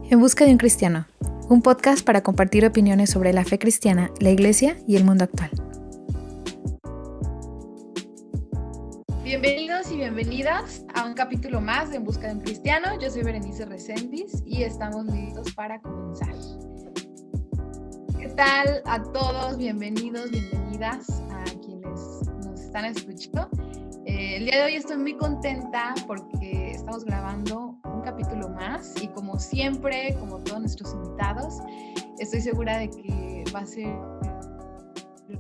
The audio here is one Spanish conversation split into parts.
En busca de un cristiano, un podcast para compartir opiniones sobre la fe cristiana, la iglesia y el mundo actual. Bienvenidos y bienvenidas a un capítulo más de En busca de un cristiano. Yo soy Berenice Reséndiz y estamos listos para comenzar. ¿Qué tal a todos? Bienvenidos, bienvenidas a quienes nos están escuchando. El día de hoy estoy muy contenta porque estamos grabando un capítulo más y como siempre, como todos nuestros invitados, estoy segura de que va a ser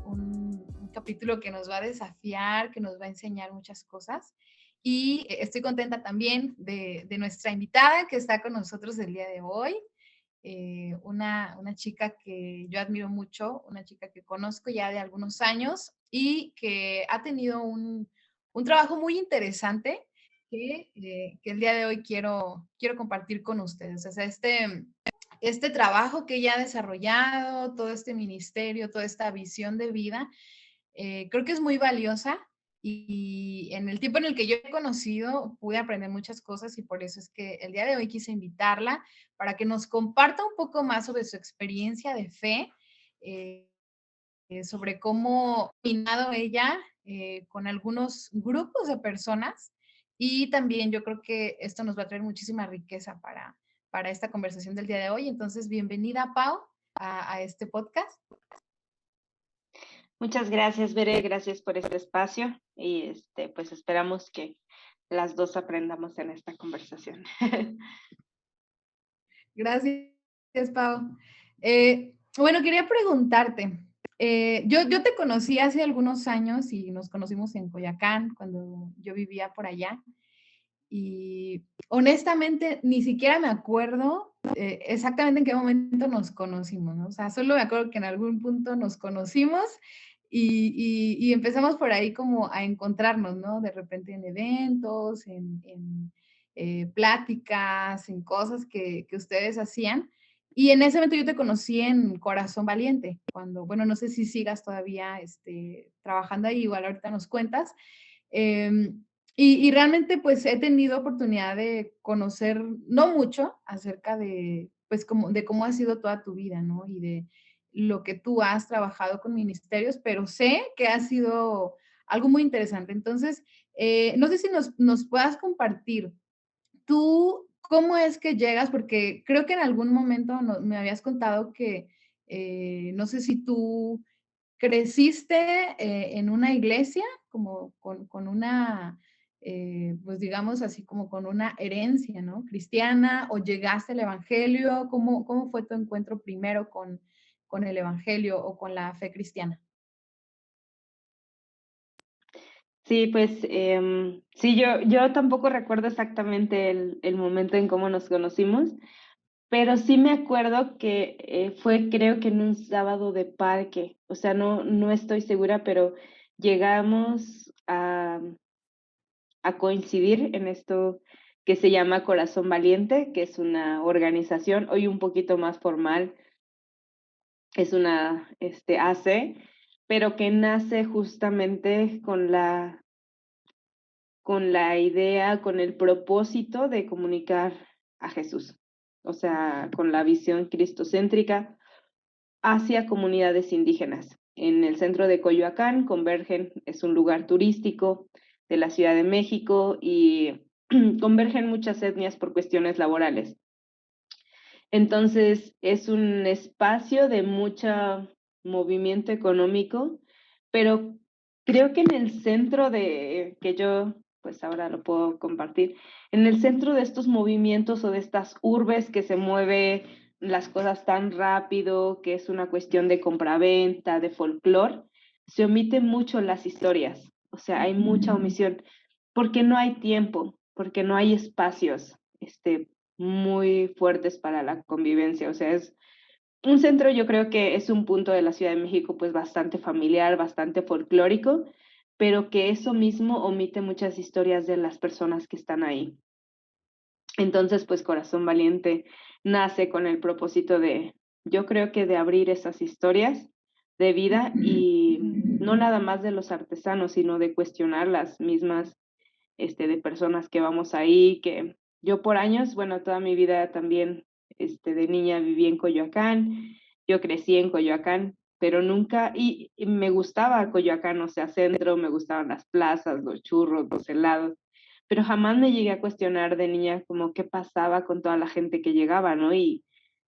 un capítulo que nos va a desafiar, que nos va a enseñar muchas cosas. Y estoy contenta también de nuestra invitada que está con nosotros el día de hoy. Una chica que yo admiro mucho, una chica que conozco ya de algunos años y que ha tenido un trabajo muy interesante que el día de hoy quiero compartir con ustedes. O sea, este trabajo que ella ha desarrollado, todo este ministerio, toda esta visión de vida, creo que es muy valiosa y en el tiempo en el que yo he conocido pude aprender muchas cosas y por eso es que el día de hoy quise invitarla para que nos comparta un poco más sobre su experiencia de fe, eh, sobre cómo ha caminado ella con algunos grupos de personas y también yo creo que esto nos va a traer muchísima riqueza para esta conversación del día de hoy. Entonces, bienvenida, Pau, a este podcast. Muchas gracias, Bere, gracias por este espacio y pues esperamos que las dos aprendamos en esta conversación. Gracias, Pau. Bueno, quería preguntarte, yo te conocí hace algunos años y nos conocimos en Coyoacán cuando yo vivía por allá y honestamente ni siquiera me acuerdo exactamente en qué momento nos conocimos, ¿no? O sea, solo me acuerdo que en algún punto nos conocimos y empezamos por ahí como a encontrarnos, ¿no? De repente en eventos, en pláticas, en cosas que ustedes hacían. Y en ese momento yo te conocí en Corazón Valiente, cuando, bueno, no sé si sigas todavía trabajando ahí, igual ahorita nos cuentas. Y realmente pues he tenido oportunidad de conocer, no mucho, acerca de, pues como, de cómo ha sido toda tu vida, ¿no? Y de lo que tú has trabajado con ministerios, pero sé que ha sido algo muy interesante. Entonces, no sé si nos puedas compartir, tú, ¿cómo es que llegas? Porque creo que en algún momento me habías contado que, no sé si tú creciste en una iglesia, como con una, pues digamos así, como con una herencia, ¿no? Cristiana, o llegaste al evangelio, ¿cómo fue tu encuentro primero con el evangelio o con la fe cristiana? Sí, pues sí, yo tampoco recuerdo exactamente el momento en cómo nos conocimos, pero sí me acuerdo que fue creo que en un sábado de parque, o sea, no estoy segura, pero llegamos a coincidir en esto que se llama Corazón Valiente, que es una organización hoy un poquito más formal, es una AC, pero que nace justamente con la idea, con el propósito de comunicar a Jesús, o sea, con la visión cristocéntrica hacia comunidades indígenas. En el centro de Coyoacán convergen, es un lugar turístico de la Ciudad de México y convergen muchas etnias por cuestiones laborales. Entonces, es un espacio de mucho movimiento económico, pero creo que en el centro de, que yo, pues ahora lo puedo compartir, en el centro de estos movimientos o de estas urbes que se mueve las cosas tan rápido, que es una cuestión de compraventa, de folclore, se omiten mucho las historias, o sea, hay mucha omisión, porque no hay tiempo, porque no hay espacios, muy fuertes para la convivencia. O sea, es un centro, yo creo que es un punto de la Ciudad de México pues bastante familiar, bastante folclórico, pero que eso mismo omite muchas historias de las personas que están ahí. Entonces, pues Corazón Valiente nace con el propósito de, yo creo que de abrir esas historias de vida y no nada más de los artesanos, sino de cuestionar las mismas de personas que vamos ahí, que yo por años, bueno, toda mi vida también de niña viví en Coyoacán, yo crecí en Coyoacán, pero nunca, y me gustaba Coyoacán, o sea, centro, me gustaban las plazas, los churros, los helados, pero jamás me llegué a cuestionar de niña como qué pasaba con toda la gente que llegaba, ¿no? Y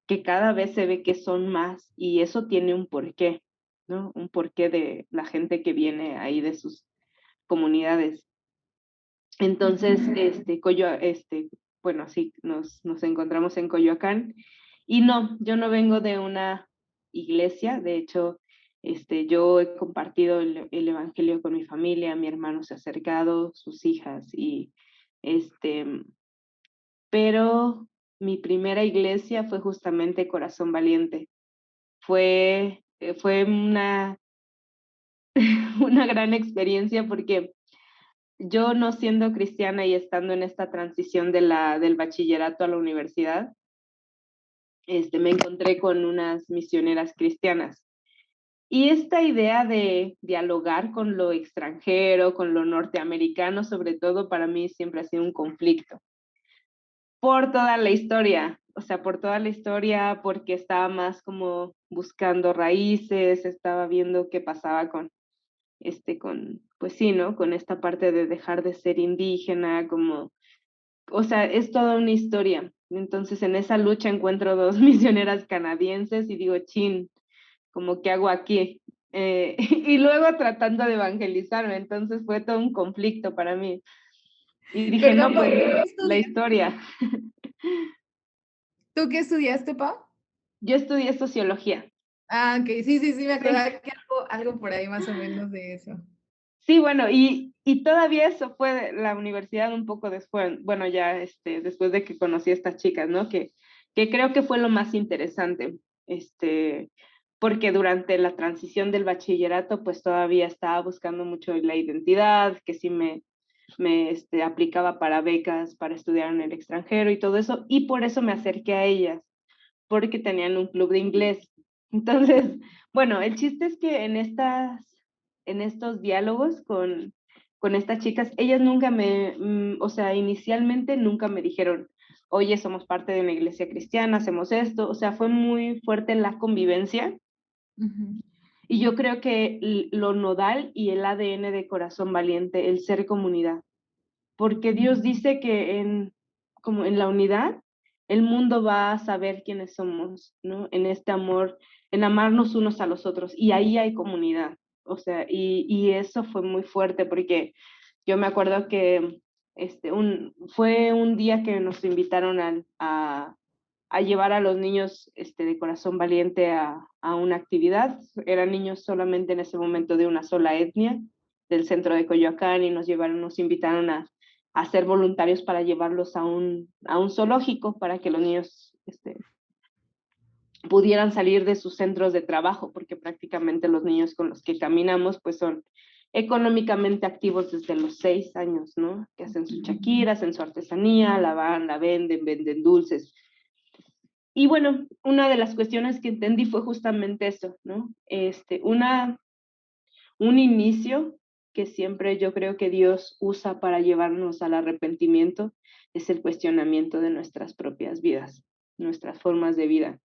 que cada vez se ve que son más, y eso tiene un porqué, ¿no? Un porqué de la gente que viene ahí de sus comunidades. Entonces, bueno, sí, nos encontramos en Coyoacán. Y no, yo no vengo de una iglesia, de hecho, yo he compartido el evangelio con mi familia, mi hermano se ha acercado, sus hijas, y este, pero mi primera iglesia fue justamente Corazón Valiente. Fue una gran experiencia porque yo no siendo cristiana y estando en esta transición del bachillerato a la universidad, me encontré con unas misioneras cristianas. Y esta idea de dialogar con lo extranjero, con lo norteamericano, sobre todo para mí siempre ha sido un conflicto. Por toda la historia, o sea, por toda la historia, porque estaba más como buscando raíces, estaba viendo qué pasaba pues sí, ¿no? Con esta parte de dejar de ser indígena, como, o sea, es toda una historia. Entonces, en esa lucha encuentro dos misioneras canadienses y digo, chin, como, ¿qué hago aquí? Y luego tratando de evangelizarme, entonces fue todo un conflicto para mí. Y dije, Perdón, no, Pau, pues, ¿tú qué la estudiaste? historia. ¿Tú qué estudiaste, Pau? Yo estudié sociología. Ah, ok, sí, sí, sí, me Sí. acordaba que algo por ahí más o menos de eso. Sí, bueno, y todavía eso fue de la universidad un poco después, bueno, ya después de que conocí a estas chicas, ¿no? Que creo que fue lo más interesante, porque durante la transición del bachillerato, pues todavía estaba buscando mucho la identidad, que sí me aplicaba para becas, para estudiar en el extranjero y todo eso, y por eso me acerqué a ellas, porque tenían un club de inglés. Entonces, bueno, el chiste es que en estos diálogos con estas chicas, ellas nunca o sea, inicialmente nunca me dijeron, oye, somos parte de una iglesia cristiana, hacemos esto, o sea, fue muy fuerte la convivencia. Ujú. Y yo creo que lo nodal y el ADN de Corazón Valiente, el ser comunidad, porque Dios dice que como en la unidad, el mundo va a saber quiénes somos, ¿no? En este amor, en amarnos unos a los otros, y ahí hay comunidad, o sea, y eso fue muy fuerte, porque yo me acuerdo que fue un día que nos invitaron a llevar a los niños de Corazón Valiente a una actividad. Eran niños solamente en ese momento de una sola etnia, del centro de Coyoacán, y nos invitaron a ser voluntarios para llevarlos a un zoológico para que los niños pudieran salir de sus centros de trabajo, porque prácticamente los niños con los que caminamos pues son económicamente activos desde los 6 años, ¿no? Que hacen su Shakira, hacen su artesanía, la van, la venden, venden dulces. Y bueno, una de las cuestiones que entendí fue justamente eso, ¿no? Un inicio que siempre yo creo que Dios usa para llevarnos al arrepentimiento es el cuestionamiento de nuestras propias vidas, nuestras formas de vida.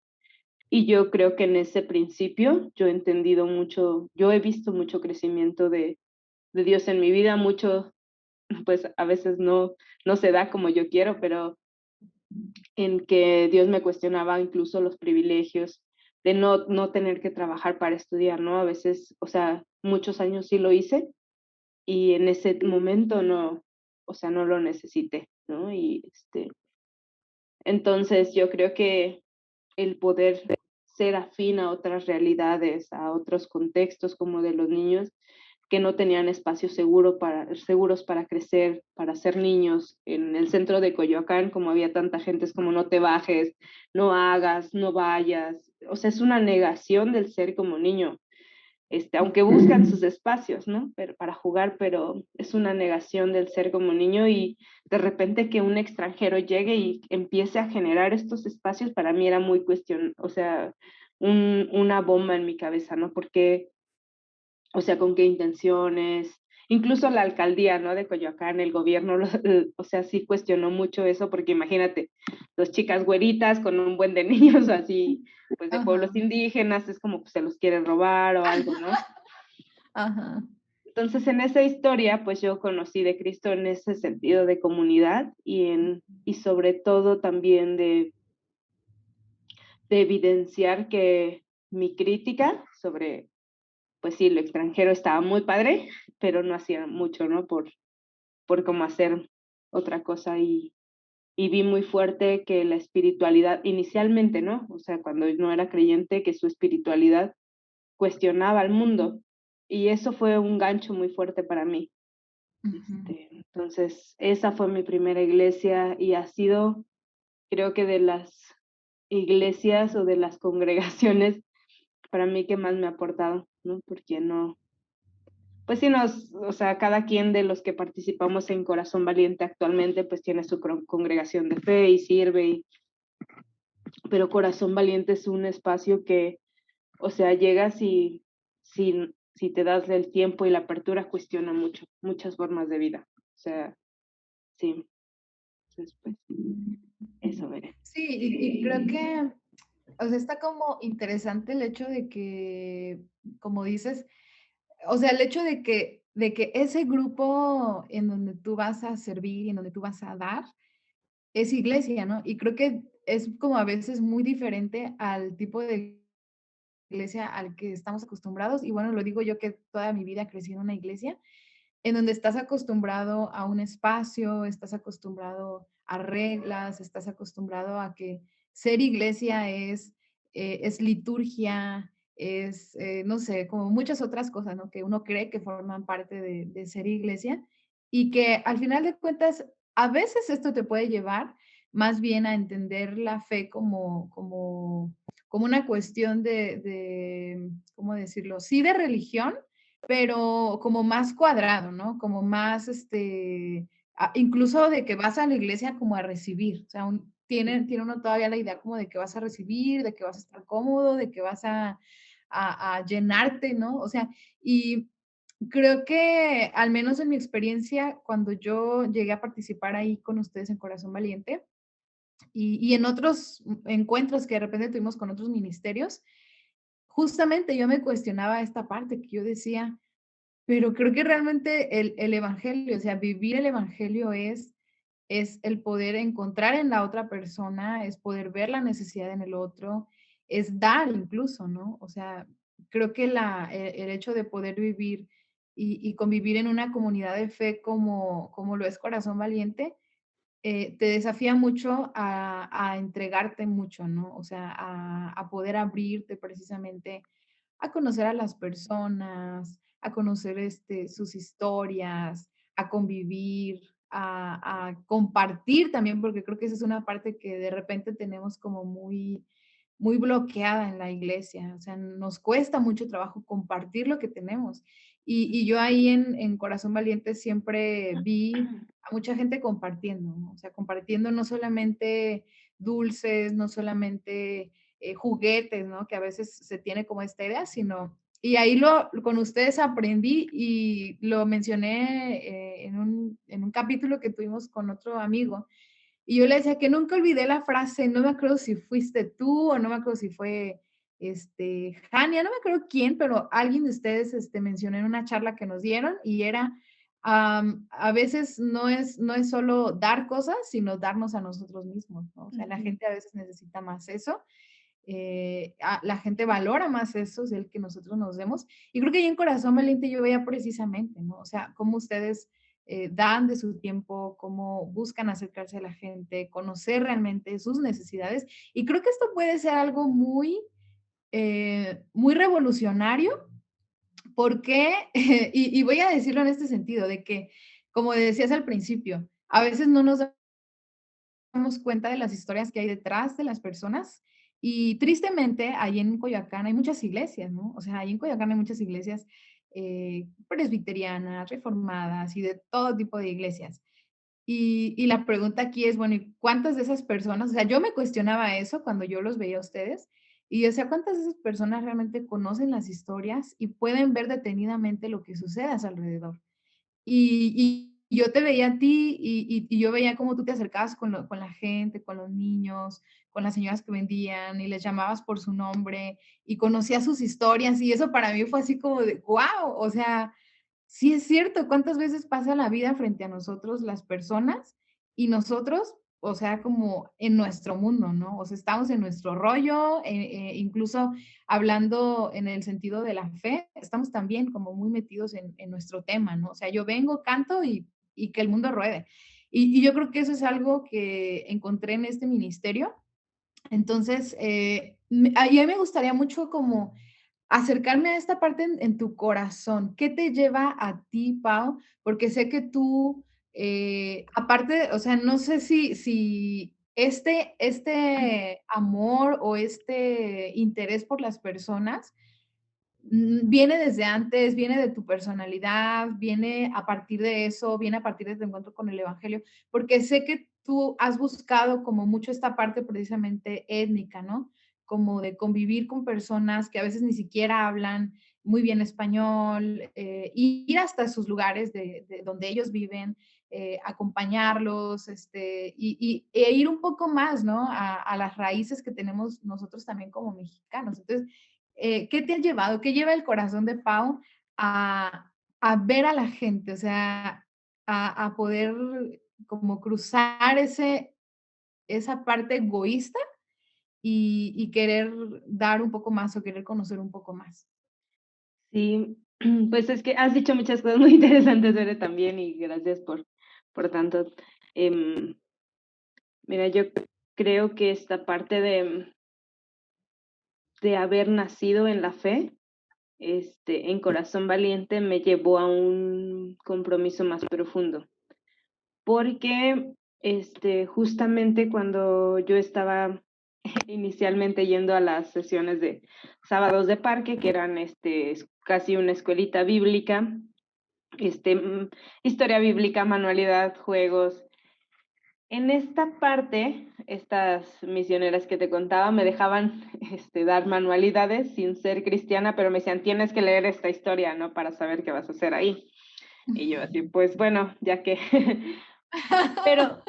Y yo creo que en ese principio yo he entendido mucho, yo he visto mucho crecimiento de Dios en mi vida, mucho, pues a veces no se da como yo quiero, pero en que Dios me cuestionaba incluso los privilegios de no tener que trabajar para estudiar, ¿no? A veces, o sea, muchos años sí lo hice y en ese momento no, o sea, no lo necesité, ¿no? Entonces yo creo que el poder ser afín a otras realidades, a otros contextos como de los niños que no tenían espacios seguros para crecer, para ser niños. En el centro de Coyoacán, como había tanta gente, es como no te bajes, no hagas, no vayas. O sea, es una negación del ser como niño. Aunque buscan sus espacios, ¿no? Pero, para jugar, pero es una negación del ser como niño y de repente que un extranjero llegue y empiece a generar estos espacios, para mí era muy o sea, una bomba en mi cabeza, ¿no? Porque, o sea, con qué intenciones, incluso la alcaldía, ¿no? De Coyoacán, el gobierno, o sea, sí cuestionó mucho eso, porque imagínate, dos chicas güeritas con un buen de niños así, pues de Ajá, pueblos indígenas, es como que se los quieren robar o algo, ¿no? ajá. Entonces, en esa historia, pues yo conocí de Cristo en ese sentido de comunidad y sobre todo también de evidenciar que mi crítica sobre, pues sí, lo extranjero estaba muy padre, pero no hacía mucho, ¿no? Por cómo hacer otra cosa y vi muy fuerte que la espiritualidad, inicialmente, ¿no? O sea, cuando no era creyente, que su espiritualidad cuestionaba al mundo. Y eso fue un gancho muy fuerte para mí. Ujú. Entonces, esa fue mi primera iglesia y ha sido, creo que de las iglesias o de las congregaciones para mí que más me ha aportado, ¿no? Porque no, pues sí o sea, cada quien de los que participamos en Corazón Valiente actualmente, pues tiene su congregación de fe y sirve, pero Corazón Valiente es un espacio que, o sea, llegas y si te das el tiempo y la apertura, cuestiona mucho, muchas formas de vida. O sea, sí, entonces, pues, eso veré. Sí, y creo que, o sea, está como interesante el hecho de que, como dices, o sea, el hecho de que ese grupo en donde tú vas a servir y en donde tú vas a dar, es iglesia, ¿no? Y creo que es como a veces muy diferente al tipo de iglesia al que estamos acostumbrados. Y bueno, lo digo yo que toda mi vida crecí en una iglesia, en donde estás acostumbrado a un espacio, estás acostumbrado a reglas, estás acostumbrado a que ser iglesia es liturgia, no sé, como muchas otras cosas, ¿no? Que uno cree que forman parte de ser iglesia y que al final de cuentas, a veces esto te puede llevar más bien a entender la fe como una cuestión ¿cómo decirlo? Sí, de religión, pero como más cuadrado, ¿no? Como más, incluso de que vas a la iglesia como a recibir, o sea, tiene uno todavía la idea como de que vas a recibir, de que vas a estar cómodo, de que vas a llenarte, ¿no? O sea, y creo que al menos en mi experiencia, cuando yo llegué a participar ahí con ustedes en Corazón Valiente y en otros encuentros que de repente tuvimos con otros ministerios, justamente yo me cuestionaba esta parte que yo decía, pero creo que realmente el evangelio, o sea, vivir el evangelio es el poder encontrar en la otra persona, es poder ver la necesidad en el otro, es dar incluso, ¿no? O sea, creo que el hecho de poder vivir y convivir en una comunidad de fe como lo es Corazón Valiente, te desafía mucho a entregarte mucho, ¿no? O sea, a poder abrirte precisamente a conocer a las personas, a conocer, sus historias, a convivir, a compartir también, porque creo que esa es una parte que de repente tenemos como muy bloqueada en la iglesia, o sea, nos cuesta mucho trabajo compartir lo que tenemos. Y yo ahí en Corazón Valiente siempre vi a mucha gente compartiendo, ¿no? O sea, compartiendo no solamente dulces, no solamente juguetes, ¿no? Que a veces se tiene como esta idea, sino, y ahí con ustedes aprendí y lo mencioné en un capítulo que tuvimos con otro amigo, y yo le decía que nunca olvidé la frase, no me acuerdo si fuiste tú o no me acuerdo si fue Jania, no me acuerdo quién, pero alguien de ustedes mencionó en una charla que nos dieron y era, a veces no es solo dar cosas, sino darnos a nosotros mismos, ¿no? O sea, la Ujú. gente a veces necesita más eso, la gente valora más eso, el que nosotros nos demos. Y creo que ahí en Corazón Valiente yo veía precisamente, ¿no? O sea, cómo ustedes dan de su tiempo, cómo buscan acercarse a la gente, conocer realmente sus necesidades. Y creo que esto puede ser algo muy revolucionario, porque, y voy a decirlo en este sentido, de que, como decías al principio, a veces no nos damos cuenta de las historias que hay detrás de las personas. Y tristemente, ahí en Coyoacán hay muchas iglesias, ¿no? O sea, ahí en Coyoacán hay muchas iglesias presbiterianas, reformadas y de todo tipo de iglesias. Y la pregunta aquí es, bueno, ¿y cuántas de esas personas? O sea, yo me cuestionaba eso cuando yo los veía a ustedes y yo decía, ¿cuántas de esas personas realmente conocen las historias y pueden ver detenidamente lo que sucede a su alrededor? yo te veía a ti y yo veía cómo tú te acercabas con la gente, con los niños, con las señoras que vendían y les llamabas por su nombre y conocías sus historias y eso para mí fue así como de, wow, o sea, sí es cierto, cuántas veces pasa la vida frente a nosotros las personas y nosotros, o sea, como en nuestro mundo, ¿no? O sea, estamos en nuestro rollo, incluso hablando en el sentido de la fe, estamos también como muy metidos en nuestro tema, ¿no? O sea, yo vengo, canto y que el mundo ruede. Y yo creo que eso es algo que encontré en este ministerio. Entonces, a mí me gustaría mucho como acercarme a esta parte en tu corazón. ¿Qué te lleva a ti, Pau? Porque sé que tú, aparte, o sea, no sé si este amor o este interés por las personas viene desde antes, viene de tu personalidad, viene a partir de eso, viene a partir de tu encuentro con el evangelio, porque sé que tú has buscado como mucho esta parte precisamente étnica, ¿no? Como de convivir con personas que a veces ni siquiera hablan muy bien español, ir hasta sus lugares de donde ellos viven, acompañarlos, e ir un poco más, ¿no? A las raíces que tenemos nosotros también como mexicanos. Entonces, ¿qué te ha llevado? ¿Qué lleva el corazón de Pau a ver a la gente? O sea, a poder como cruzar esa parte egoísta y querer dar un poco más o querer conocer un poco más. Sí, pues es que has dicho muchas cosas muy interesantes, Bere, también, y gracias por tanto. Em, Mira, yo creo que esta parte de haber nacido en la fe, en corazón valiente, me llevó a un compromiso más profundo. Porque justamente cuando yo estaba inicialmente yendo a las sesiones de sábados de parque, que eran casi una escuelita bíblica, historia bíblica, manualidad, juegos. En esta parte, estas misioneras que te contaba me dejaban dar manualidades sin ser cristiana, pero me decían, tienes que leer esta historia, ¿no? Para saber qué vas a hacer ahí. Y yo así, pues bueno, ya que Pero,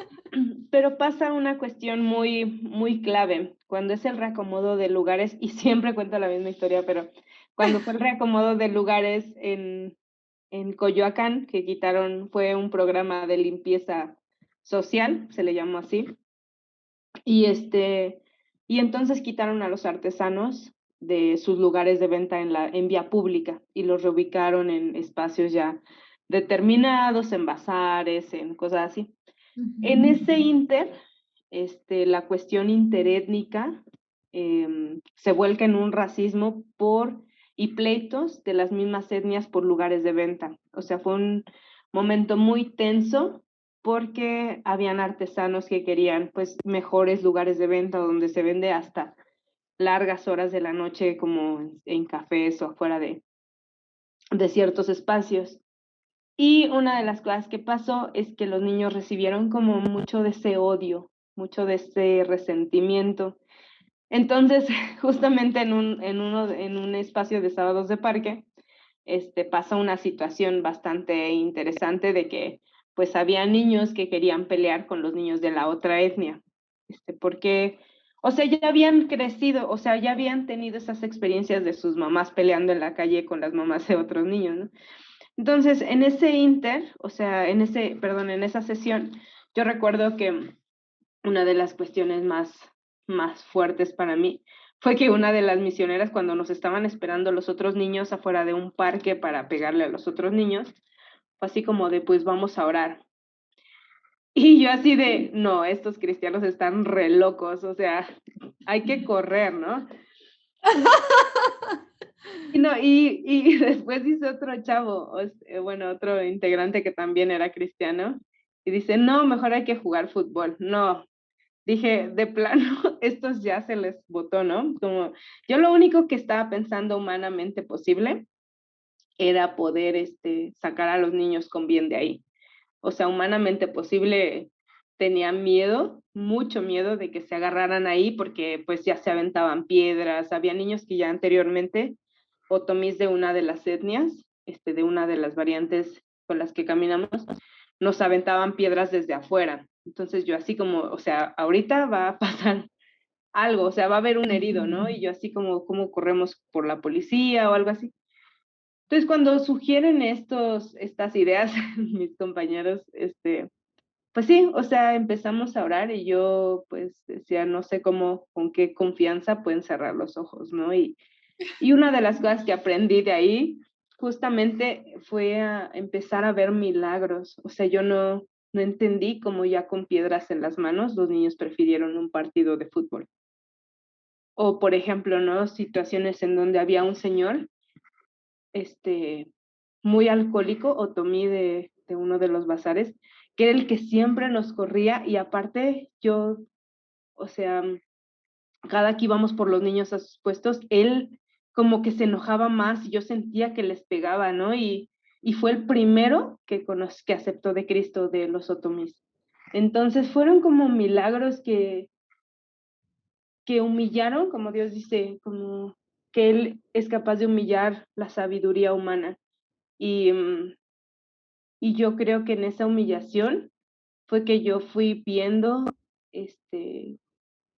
pero pasa una cuestión muy, muy clave cuando es el reacomodo de lugares, y siempre cuento la misma historia, pero cuando fue el reacomodo de lugares en Coyoacán, que quitaron, fue un programa de limpieza social, se le llamó así, y y entonces quitaron a los artesanos de sus lugares de venta en vía pública y los reubicaron en espacios ya determinados, en bazares, en cosas así. En Ujú. ese inter, la cuestión interétnica se vuelca en un racismo y pleitos de las mismas etnias por lugares de venta. O sea, fue un momento muy tenso porque habían artesanos que querían pues mejores lugares de venta donde se vende hasta largas horas de la noche como en cafés o afuera de ciertos espacios. Y una de las cosas que pasó es que los niños recibieron como mucho de ese odio, mucho de ese resentimiento. Entonces, justamente en un espacio de sábados de parque, pasa una situación bastante interesante de que pues había niños que querían pelear con los niños de la otra etnia, porque, o sea, ya habían crecido, o sea, ya habían tenido esas experiencias de sus mamás peleando en la calle con las mamás de otros niños, ¿no? Entonces, en ese o sea, perdón, en esa sesión, yo recuerdo que una de las cuestiones más fuertes para mí fue que una de las misioneras, cuando nos estaban esperando los otros niños afuera de un parque para pegarle a los otros niños, fue así como de, pues vamos a orar. Y yo así de, no, estos cristianos están re locos, o sea, hay que correr, ¿no? Y, no, y después dice otro chavo, bueno, otro integrante que también era cristiano, y dice, no, mejor hay que jugar fútbol. No, dije, de plano, estos ya se les botó, ¿no? Como, yo lo único que estaba pensando humanamente posible era poder sacar a los niños con bien de ahí. O sea, humanamente posible, tenía miedo, mucho miedo de que se agarraran ahí porque pues ya se aventaban piedras, había niños que ya anteriormente, otomís de una de las etnias, de una de las variantes con las que caminamos, nos aventaban piedras desde afuera. Entonces yo así como, o sea, ahorita va a pasar algo, o sea, va a haber un herido, ¿no? Y yo así como, ¿cómo corremos por la policía o algo así? Entonces, cuando sugieren estas ideas, mis compañeros, pues sí, o sea, empezamos a orar y yo pues decía, no sé cómo, con qué confianza pueden cerrar los ojos, ¿no? Y una de las cosas que aprendí de ahí justamente fue a empezar a ver milagros. O sea, yo no entendí cómo ya con piedras en las manos los niños prefirieron un partido de fútbol. O, por ejemplo, ¿no? Situaciones en donde había un señor, este, muy alcohólico, otomí de uno de los bazares, que era el que siempre nos corría y aparte yo, o sea, cada que íbamos por los niños a sus puestos, él como que se enojaba más y yo sentía que les pegaba, ¿no? Y fue el primero que aceptó de Cristo de los otomís. Entonces fueron como milagros que humillaron, como Dios dice, como que Él es capaz de humillar la sabiduría humana. Y, y yo creo que en esa humillación fue que yo fui viendo, este,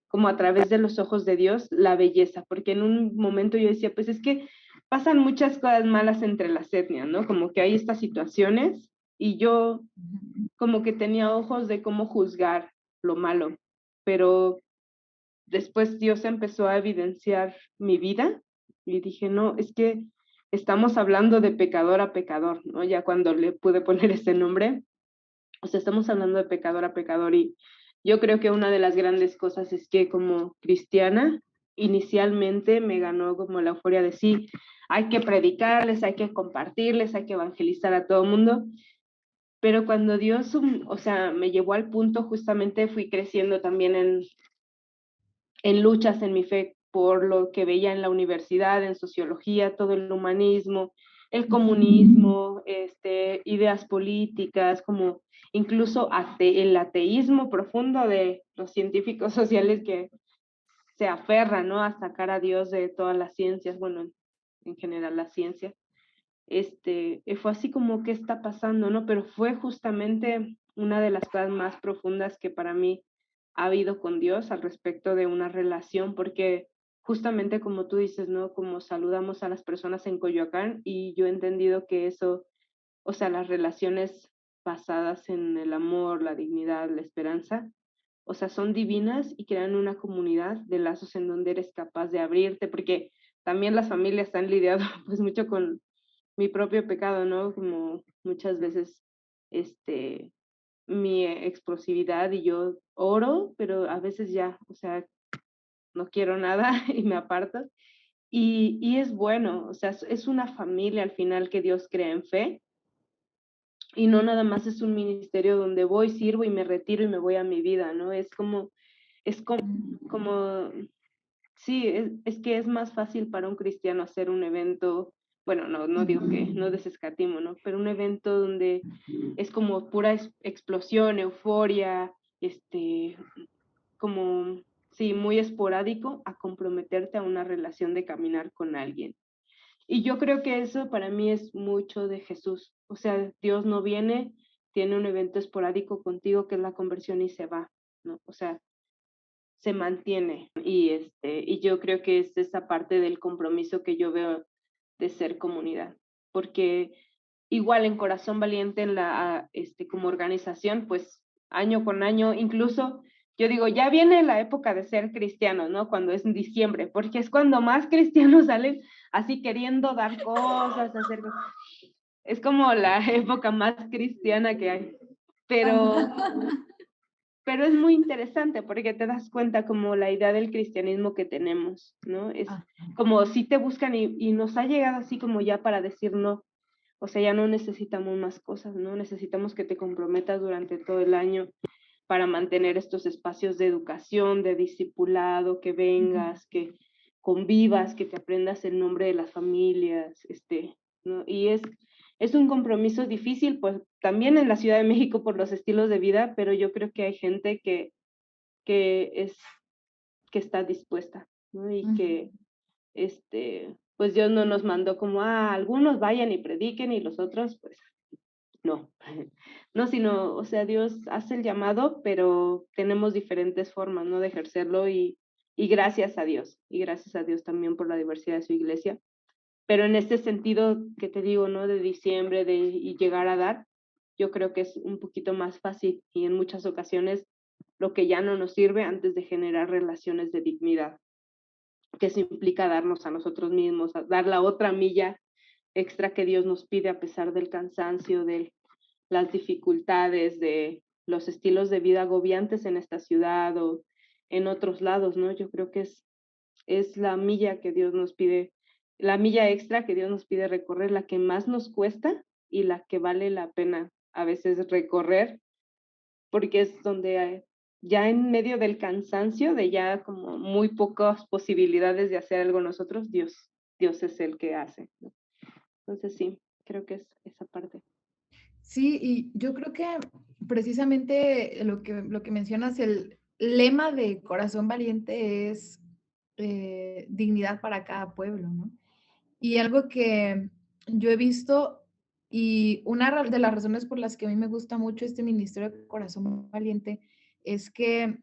como a través de los ojos de Dios, la belleza, porque en un momento yo decía, pues es que pasan muchas cosas malas entre las etnias, ¿no? Como que hay estas situaciones y yo como que tenía ojos de cómo juzgar lo malo, pero después Dios empezó a evidenciar mi vida y dije, no, es que estamos hablando de pecador a pecador, ¿no? Ya cuando le pude poner ese nombre, o sea, estamos hablando de pecador a pecador y yo creo que una de las grandes cosas es que como cristiana, inicialmente me ganó como la euforia de sí, hay que predicarles, hay que compartirles, hay que evangelizar a todo el mundo, pero cuando Dios, o sea, me llevó al punto, justamente fui creciendo también en luchas en mi fe por lo que veía en la universidad, en sociología, todo el humanismo, el comunismo, ideas políticas, como incluso el ateísmo profundo de los científicos sociales que se aferran, ¿no? A sacar a Dios de todas las ciencias, bueno, en general la ciencia. Fue así como, ¿qué está pasando, no? Pero fue justamente una de las cosas más profundas que para mí ha habido con Dios al respecto de una relación, porque justamente como tú dices, ¿no? Como saludamos a las personas en Coyoacán y yo he entendido que eso, o sea, las relaciones basadas en el amor, la dignidad, la esperanza, o sea, son divinas y crean una comunidad de lazos en donde eres capaz de abrirte, porque también las familias han lidiado pues mucho con mi propio pecado, ¿no? Como muchas veces, mi explosividad y yo oro, pero a veces ya, o sea, no quiero nada y me aparto. Y es bueno, o sea, es una familia al final que Dios crea en fe y no nada más es un ministerio donde voy, sirvo y me retiro y me voy a mi vida, ¿no? Es como sí, es que es más fácil para un cristiano hacer un evento, bueno, no digo que no desescatimo, ¿no? Pero un evento donde es como pura explosión, euforia, como, sí, muy esporádico, a comprometerte a una relación de caminar con alguien. Y yo creo que eso para mí es mucho de Jesús. O sea, Dios no viene, tiene un evento esporádico contigo que es la conversión y se va, ¿no? O sea, se mantiene y yo creo que es esa parte del compromiso que yo veo de ser comunidad, porque igual en Corazón Valiente en como organización, pues año con año, incluso yo digo, ya viene la época de ser cristiano, ¿no? Cuando es en diciembre, porque es cuando más cristianos salen así queriendo dar cosas, hacer cosas. Es como la época más cristiana que hay, pero pero es muy interesante porque te das cuenta como la idea del cristianismo que tenemos, ¿no? Es como si te buscan y nos ha llegado así como ya para decir no, o sea, ya no necesitamos más cosas, ¿no? Necesitamos que te comprometas durante todo el año para mantener estos espacios de educación, de discipulado, que vengas, que convivas, que te aprendas el nombre de las familias, ¿no? Y es un compromiso difícil, pues también en la Ciudad de México por los estilos de vida, pero yo creo que hay gente que es, que está dispuesta, ¿no? Y que, pues Dios no nos mandó como, algunos vayan y prediquen y los otros, pues, no, no, sino, o sea, Dios hace el llamado, pero tenemos diferentes formas, ¿no? De ejercerlo y gracias a Dios también por la diversidad de su iglesia. Pero en este sentido que te digo, ¿no? De diciembre y llegar a dar, yo creo que es un poquito más fácil y en muchas ocasiones lo que ya no nos sirve antes de generar relaciones de dignidad, que eso implica darnos a nosotros mismos, a dar la otra milla extra que Dios nos pide a pesar del cansancio, de las dificultades, de los estilos de vida agobiantes en esta ciudad o en otros lados, ¿no? Yo creo que es la milla que Dios nos pide, la milla extra que Dios nos pide recorrer, la que más nos cuesta y la que vale la pena a veces recorrer, porque es donde ya en medio del cansancio, de ya como muy pocas posibilidades de hacer algo nosotros, Dios es el que hace, ¿no? Entonces sí, creo que es esa parte. Sí, y yo creo que precisamente lo que mencionas, el lema de Corazón Valiente es dignidad para cada pueblo, ¿no? Y algo que yo he visto y de las razones por las que a mí me gusta mucho este ministerio de Corazón Valiente es que,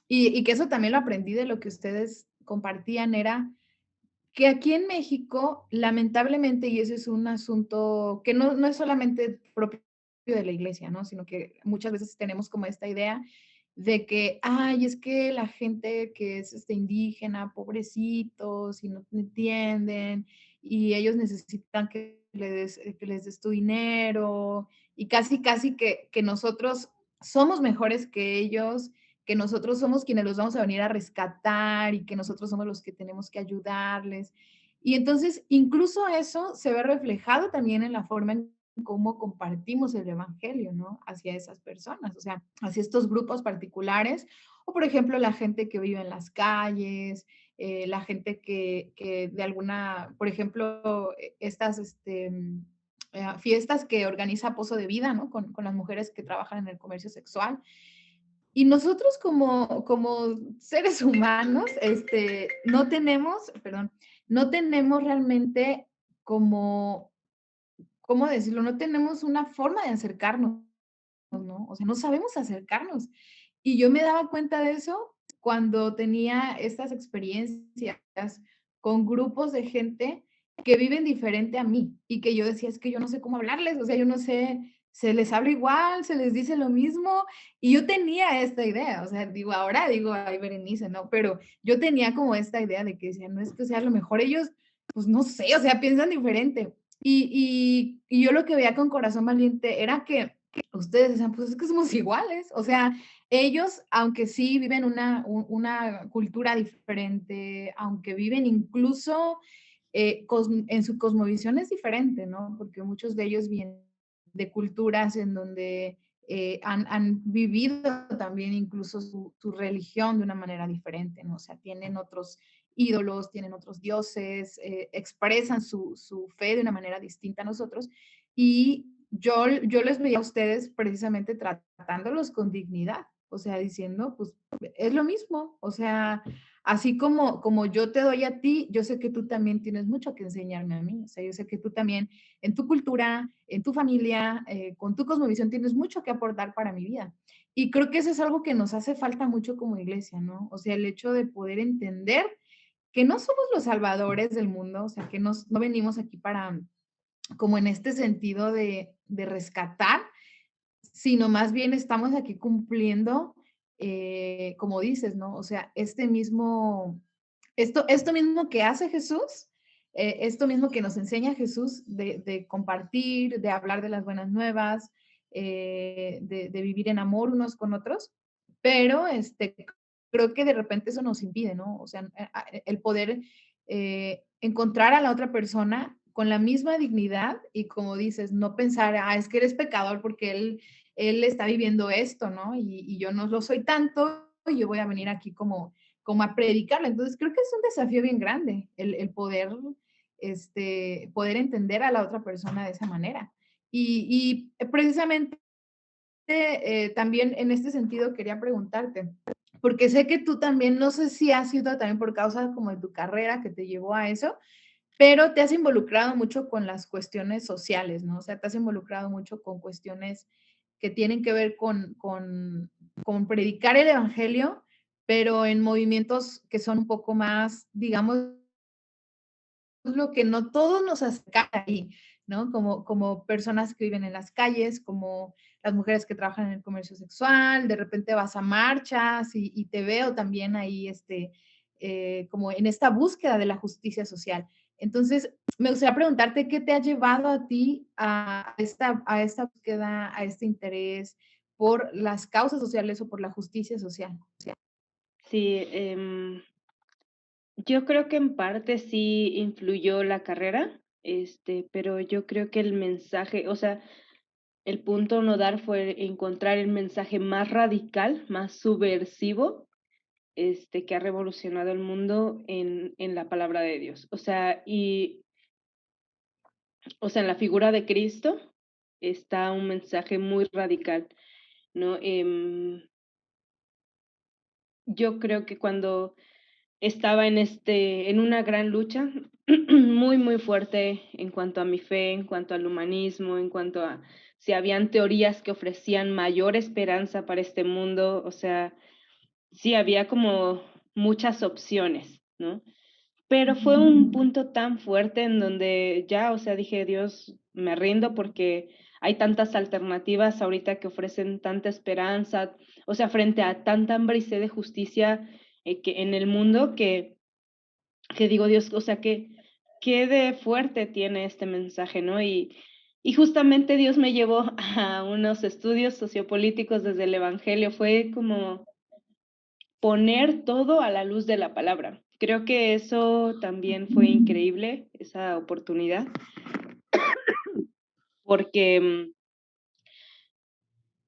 y que eso también lo aprendí de lo que ustedes compartían, era que aquí en México, lamentablemente, y ese es un asunto que no es solamente propio de la iglesia, ¿no? Sino que muchas veces tenemos como esta idea de que, ay, es que la gente que es indígena, pobrecitos, y no entienden, y ellos necesitan que les des tu dinero, y casi, casi que nosotros somos mejores que ellos, que nosotros somos quienes los vamos a venir a rescatar y que nosotros somos los que tenemos que ayudarles. Y entonces, incluso eso se ve reflejado también en la forma en cómo compartimos el evangelio, ¿no? Hacia esas personas, o sea, hacia estos grupos particulares, o por ejemplo, la gente que vive en las calles, la gente que de alguna, por ejemplo, estas fiestas que organiza Pozo de Vida, ¿no? Con las mujeres que trabajan en el comercio sexual. Y nosotros como seres humanos, no tenemos, perdón, no tenemos realmente como, ¿cómo decirlo? No tenemos una forma de acercarnos, ¿no? O sea, no sabemos acercarnos. Y yo me daba cuenta de eso cuando tenía estas experiencias con grupos de gente que viven diferente a mí y que yo decía, es que yo no sé cómo hablarles, o sea, yo no sé, se les habla igual, se les dice lo mismo, y yo tenía esta idea, o sea, digo, ahora digo, ay, Berenice, ¿no? Pero yo tenía como esta idea de que decía, no es que sea, a lo mejor ellos, pues no sé, o sea, piensan diferente. Y yo lo que veía con Corazón Valiente era que ustedes decían, pues es que somos iguales, o sea, ellos, aunque sí viven una cultura diferente, aunque viven incluso en su cosmovisión es diferente, ¿no? Porque muchos de ellos vienen de culturas en donde han vivido también incluso su religión de una manera diferente, ¿no? O sea, tienen otros ídolos, tienen otros dioses, expresan su fe de una manera distinta a nosotros. Y yo les veía a ustedes precisamente tratándolos con dignidad, o sea, diciendo, pues es lo mismo, o sea, así como yo te doy a ti, yo sé que tú también tienes mucho que enseñarme a mí, o sea, yo sé que tú también en tu cultura, en tu familia, con tu cosmovisión tienes mucho que aportar para mi vida. Y creo que eso es algo que nos hace falta mucho como iglesia, ¿no? O sea, el hecho de poder entender que no somos los salvadores del mundo, o sea, que no venimos aquí para, como en este sentido de rescatar, sino más bien estamos aquí cumpliendo, como dices, ¿no? O sea, esto mismo que hace Jesús, esto mismo que nos enseña Jesús de compartir, de hablar de las buenas nuevas, de vivir en amor unos con otros, pero creo que de repente eso nos impide, ¿no? O sea, el poder encontrar a la otra persona con la misma dignidad y como dices, no pensar, ah, es que eres pecador porque él está viviendo esto, ¿no? Y yo no lo soy tanto y yo voy a venir aquí como a predicarlo. Entonces, creo que es un desafío bien grande el poder entender a la otra persona de esa manera. Y precisamente también en este sentido quería preguntarte, porque sé que tú también, no sé si ha sido también por causa como de tu carrera que te llevó a eso, pero te has involucrado mucho con las cuestiones sociales, ¿no? O sea, te has involucrado mucho con cuestiones que tienen que ver con predicar el evangelio, pero en movimientos que son un poco más, digamos, lo que no todos nos acercan ahí, ¿no? Como personas que viven en las calles, como las mujeres que trabajan en el comercio sexual, de repente vas a marchas y te veo también ahí, como en esta búsqueda de la justicia social. Entonces, me gustaría preguntarte qué te ha llevado a ti a esta búsqueda, a este interés por las causas sociales o por la justicia social. Sí, yo creo que en parte sí influyó la carrera, pero yo creo que el mensaje, o sea, el punto nodal fue encontrar el mensaje más radical, más subversivo, que ha revolucionado el mundo en la palabra de Dios. O sea, en la figura de Cristo está un mensaje muy radical, ¿no? Yo creo que cuando estaba en una gran lucha muy, muy fuerte en cuanto a mi fe, en cuanto al humanismo, en cuanto a si habían teorías que ofrecían mayor esperanza para este mundo, o sea, sí había como muchas opciones, ¿no? Pero fue un punto tan fuerte en donde ya, o sea, dije: "Dios, me rindo porque hay tantas alternativas ahorita que ofrecen tanta esperanza", o sea, frente a tanta hambre y sed de justicia, que en el mundo que digo: "Dios, o sea, qué de fuerte tiene este mensaje", ¿no? Y justamente Dios me llevó a unos estudios sociopolíticos desde el evangelio, fue como poner todo a la luz de la palabra. Creo que eso también fue increíble, esa oportunidad, porque,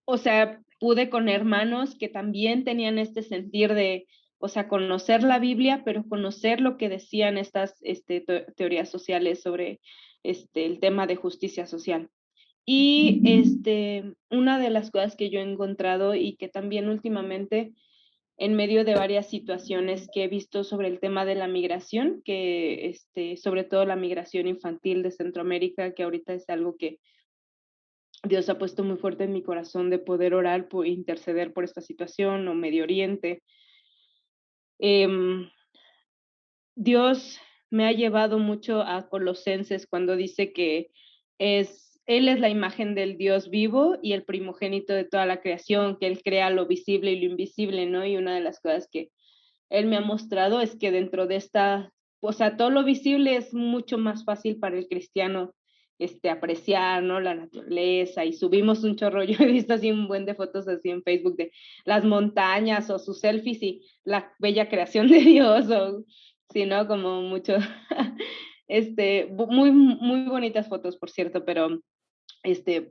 o sea, pude con hermanos que también tenían este sentir de, o sea, conocer la Biblia, pero conocer lo que decían estas teorías sociales sobre el tema de justicia social. Y una de las cosas que yo he encontrado y que también últimamente en medio de varias situaciones que he visto sobre el tema de la migración, que sobre todo la migración infantil de Centroamérica, que ahorita es algo que Dios ha puesto muy fuerte en mi corazón de poder orar, por interceder por esta situación, o Medio Oriente. Em, Dios me ha llevado mucho a Colosenses cuando dice que Él es la imagen del Dios vivo y el primogénito de toda la creación, que Él crea lo visible y lo invisible, ¿no? Y una de las cosas que Él me ha mostrado es que dentro de o sea, todo lo visible es mucho más fácil para el cristiano apreciar, ¿no? La naturaleza, y subimos un chorro, yo he visto así un buen de fotos así en Facebook de las montañas o sus selfies y la bella creación de Dios, o sí, ¿no? Como mucho, muy, muy bonitas fotos, por cierto, pero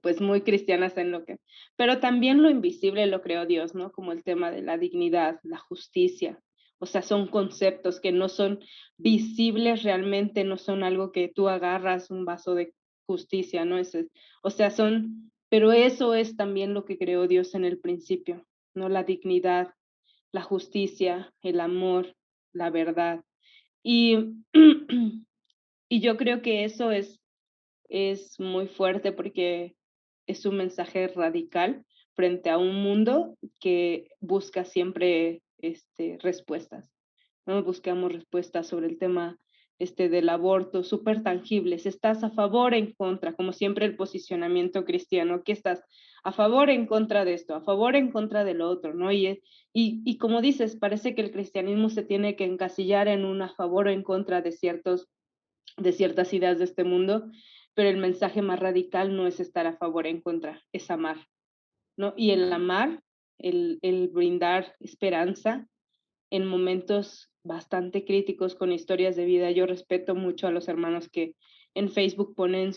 pues muy cristianas en lo que, pero también lo invisible lo creó Dios, ¿no? Como el tema de la dignidad, la justicia. O sea, son conceptos que no son visibles realmente, no son algo que tú agarras un vaso de justicia, ¿no? O sea, pero eso es también lo que creó Dios en el principio, ¿no? La dignidad, la justicia, el amor, la verdad. Y, y yo creo que eso es muy fuerte porque es un mensaje radical frente a un mundo que busca siempre respuestas, ¿no? Buscamos respuestas sobre el tema del aborto, súper tangibles. ¿Estás a favor o en contra? Como siempre el posicionamiento cristiano, ¿qué estás? A favor o en contra de esto, a favor o en contra de lo otro, ¿no? Y como dices, parece que el cristianismo se tiene que encasillar en un a favor o en contra de ciertas ideas de este mundo, pero el mensaje más radical no es estar a favor o en contra, es amar, ¿no? Y el amar, el brindar esperanza en momentos bastante críticos con historias de vida. Yo respeto mucho a los hermanos que en Facebook ponen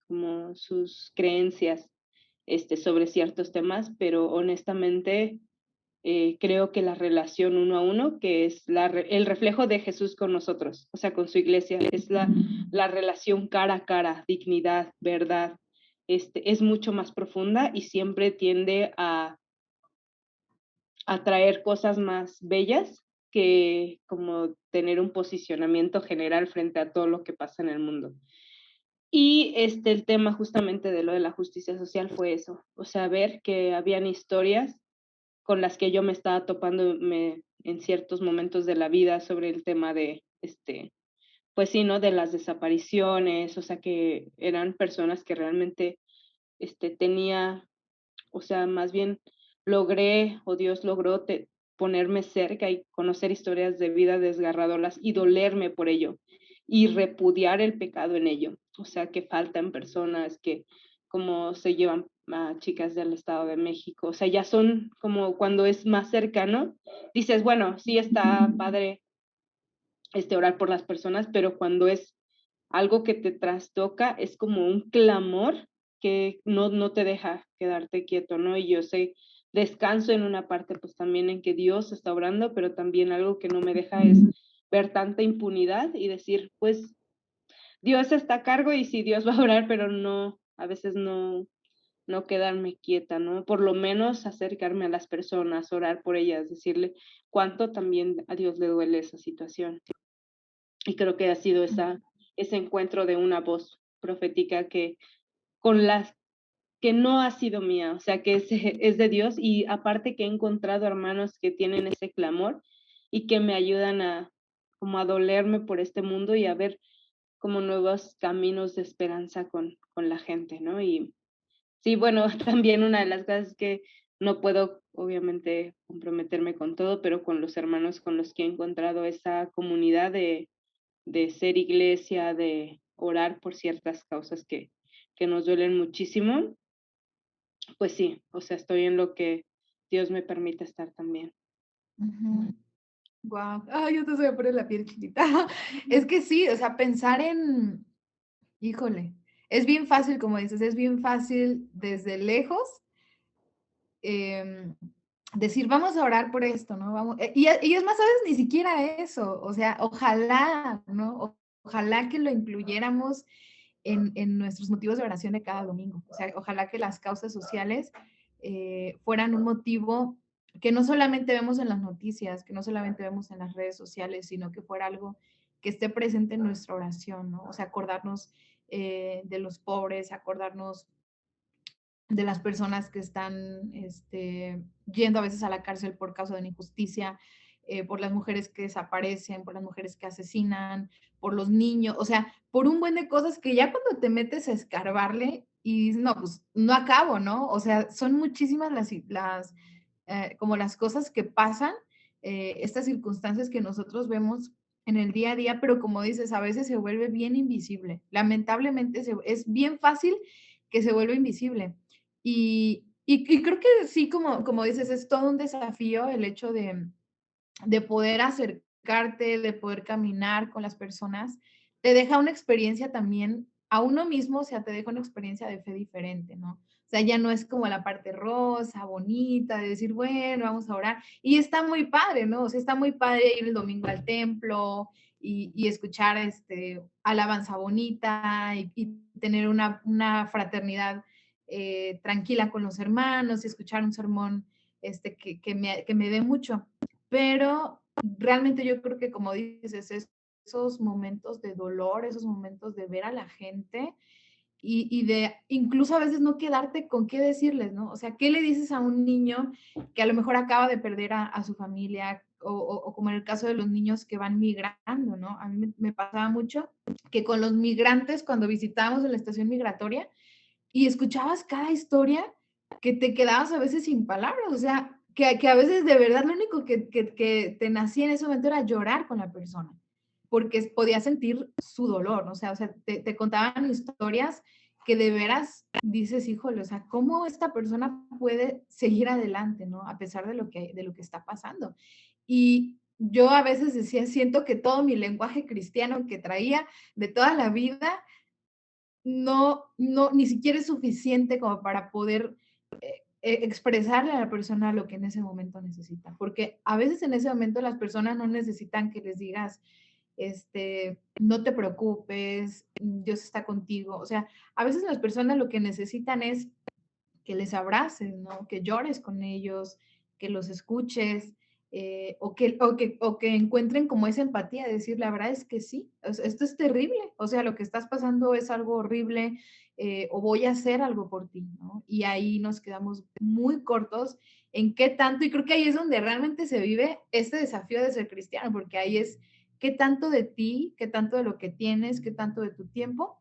como sus creencias sobre ciertos temas, pero honestamente creo que la relación uno a uno, que es el reflejo de Jesús con nosotros, o sea, con su iglesia, es la relación cara a cara, dignidad, verdad, es mucho más profunda y siempre tiende a traer cosas más bellas que como tener un posicionamiento general frente a todo lo que pasa en el mundo. Y el tema justamente de lo de la justicia social fue eso, o sea, ver que habían historias con las que yo me estaba topando en ciertos momentos de la vida sobre el tema de, pues sí, ¿no? De las desapariciones, o sea, que eran personas que realmente tenía, o sea, más bien logré, o Dios logró ponerme cerca y conocer historias de vida desgarradoras y dolerme por ello y repudiar el pecado en ello. O sea, que faltan personas que como se llevan a chicas del Estado de México, o sea, ya son como cuando es más cercano, dices, bueno, sí está padre orar por las personas, pero cuando es algo que te trastoca, es como un clamor que no te deja quedarte quieto, ¿no? Y yo sé, descanso en una parte, pues también en que Dios está obrando, pero también algo que no me deja es ver tanta impunidad y decir, pues Dios está a cargo y sí, Dios va a orar, pero no, a veces no quedarme quieta, ¿no? Por lo menos acercarme a las personas, orar por ellas, decirle cuánto también a Dios le duele esa situación. Y creo que ha sido ese encuentro de una voz profética que con las que no ha sido mía, o sea, que es de Dios y aparte que he encontrado hermanos que tienen ese clamor y que me ayudan a como a dolerme por este mundo y a ver como nuevos caminos de esperanza con la gente, ¿no? Y sí, bueno, también una de las cosas es que no puedo, obviamente, comprometerme con todo, pero con los hermanos con los que he encontrado esa comunidad de ser iglesia, de orar por ciertas causas que nos duelen muchísimo, pues sí, o sea, estoy en lo que Dios me permite estar también. Wow. Ay, yo te voy a poner la piel chiquita. Es que sí, o sea, pensar en, híjole, es bien fácil, como dices, es bien fácil desde lejos em, decir, vamos a orar por esto, ¿no? Vamos, y es más, sabes, ni siquiera eso, o sea, ojalá, ¿no? Ojalá que lo incluyéramos en nuestros motivos de oración de cada domingo. O sea, ojalá que las causas sociales fueran un motivo que no solamente vemos en las noticias, que no solamente vemos en las redes sociales, sino que fuera algo que esté presente en nuestra oración, ¿no? O sea, acordarnos de los pobres, acordarnos de las personas que están yendo a veces a la cárcel por causa de una injusticia, por las mujeres que desaparecen, por las mujeres que asesinan, por los niños, o sea, por un buen de cosas que ya cuando te metes a escarbarle y no, pues no acabo, ¿no? O sea, son muchísimas como las cosas que pasan, estas circunstancias que nosotros vemos en el día a día, pero como dices, a veces se vuelve bien invisible. Lamentablemente es bien fácil que se vuelva invisible. Y creo que sí, como dices, es todo un desafío el hecho de poder acercarte, de poder caminar con las personas. Te deja una experiencia también a uno mismo, o sea, te deja una experiencia de fe diferente, ¿no? O sea, ya no es como la parte rosa, bonita, de decir, bueno, vamos a orar. Y está muy padre, ¿no? O sea, está muy padre ir el domingo al templo y escuchar alabanza bonita y tener una fraternidad tranquila con los hermanos y escuchar un sermón que me dé mucho. Pero realmente yo creo que, como dices, esos momentos de dolor, esos momentos de ver a la gente y de incluso a veces no quedarte con qué decirles, ¿no? O sea, ¿qué le dices a un niño que a lo mejor acaba de perder a su familia o como en el caso de los niños que van migrando, ¿no? A mí me pasaba mucho que con los migrantes, cuando visitábamos en la estación migratoria, y escuchabas cada historia que te quedabas a veces sin palabras, o sea, que a veces de verdad lo único que te nacía en ese momento era llorar con la persona, porque podías sentir su dolor, ¿no? O sea, te contaban historias que de veras dices, híjole, o sea, ¿cómo esta persona puede seguir adelante, ¿no? A pesar de lo que está pasando. Y yo a veces decía, siento que todo mi lenguaje cristiano que traía de toda la vida no, ni siquiera es suficiente como para poder expresarle a la persona lo que en ese momento necesita. Porque a veces en ese momento las personas no necesitan que les digas, no te preocupes, Dios está contigo. O sea, a veces las personas lo que necesitan es que les abraces, ¿no? Que llores con ellos, que los escuches. o que encuentren como esa empatía, de decir, la verdad es que sí, esto es terrible, o sea, lo que estás pasando es algo horrible, o voy a hacer algo por ti, ¿no? Y ahí nos quedamos muy cortos en qué tanto, y creo que ahí es donde realmente se vive este desafío de ser cristiano, porque ahí es qué tanto de ti, qué tanto de lo que tienes, qué tanto de tu tiempo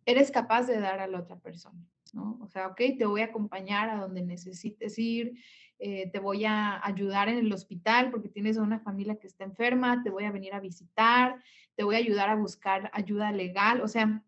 eres capaz de dar a la otra persona, ¿no? O sea, ok, te voy a acompañar a donde necesites ir, te voy a ayudar en el hospital porque tienes a una familia que está enferma, te voy a venir a visitar, te voy a ayudar a buscar ayuda legal, o sea,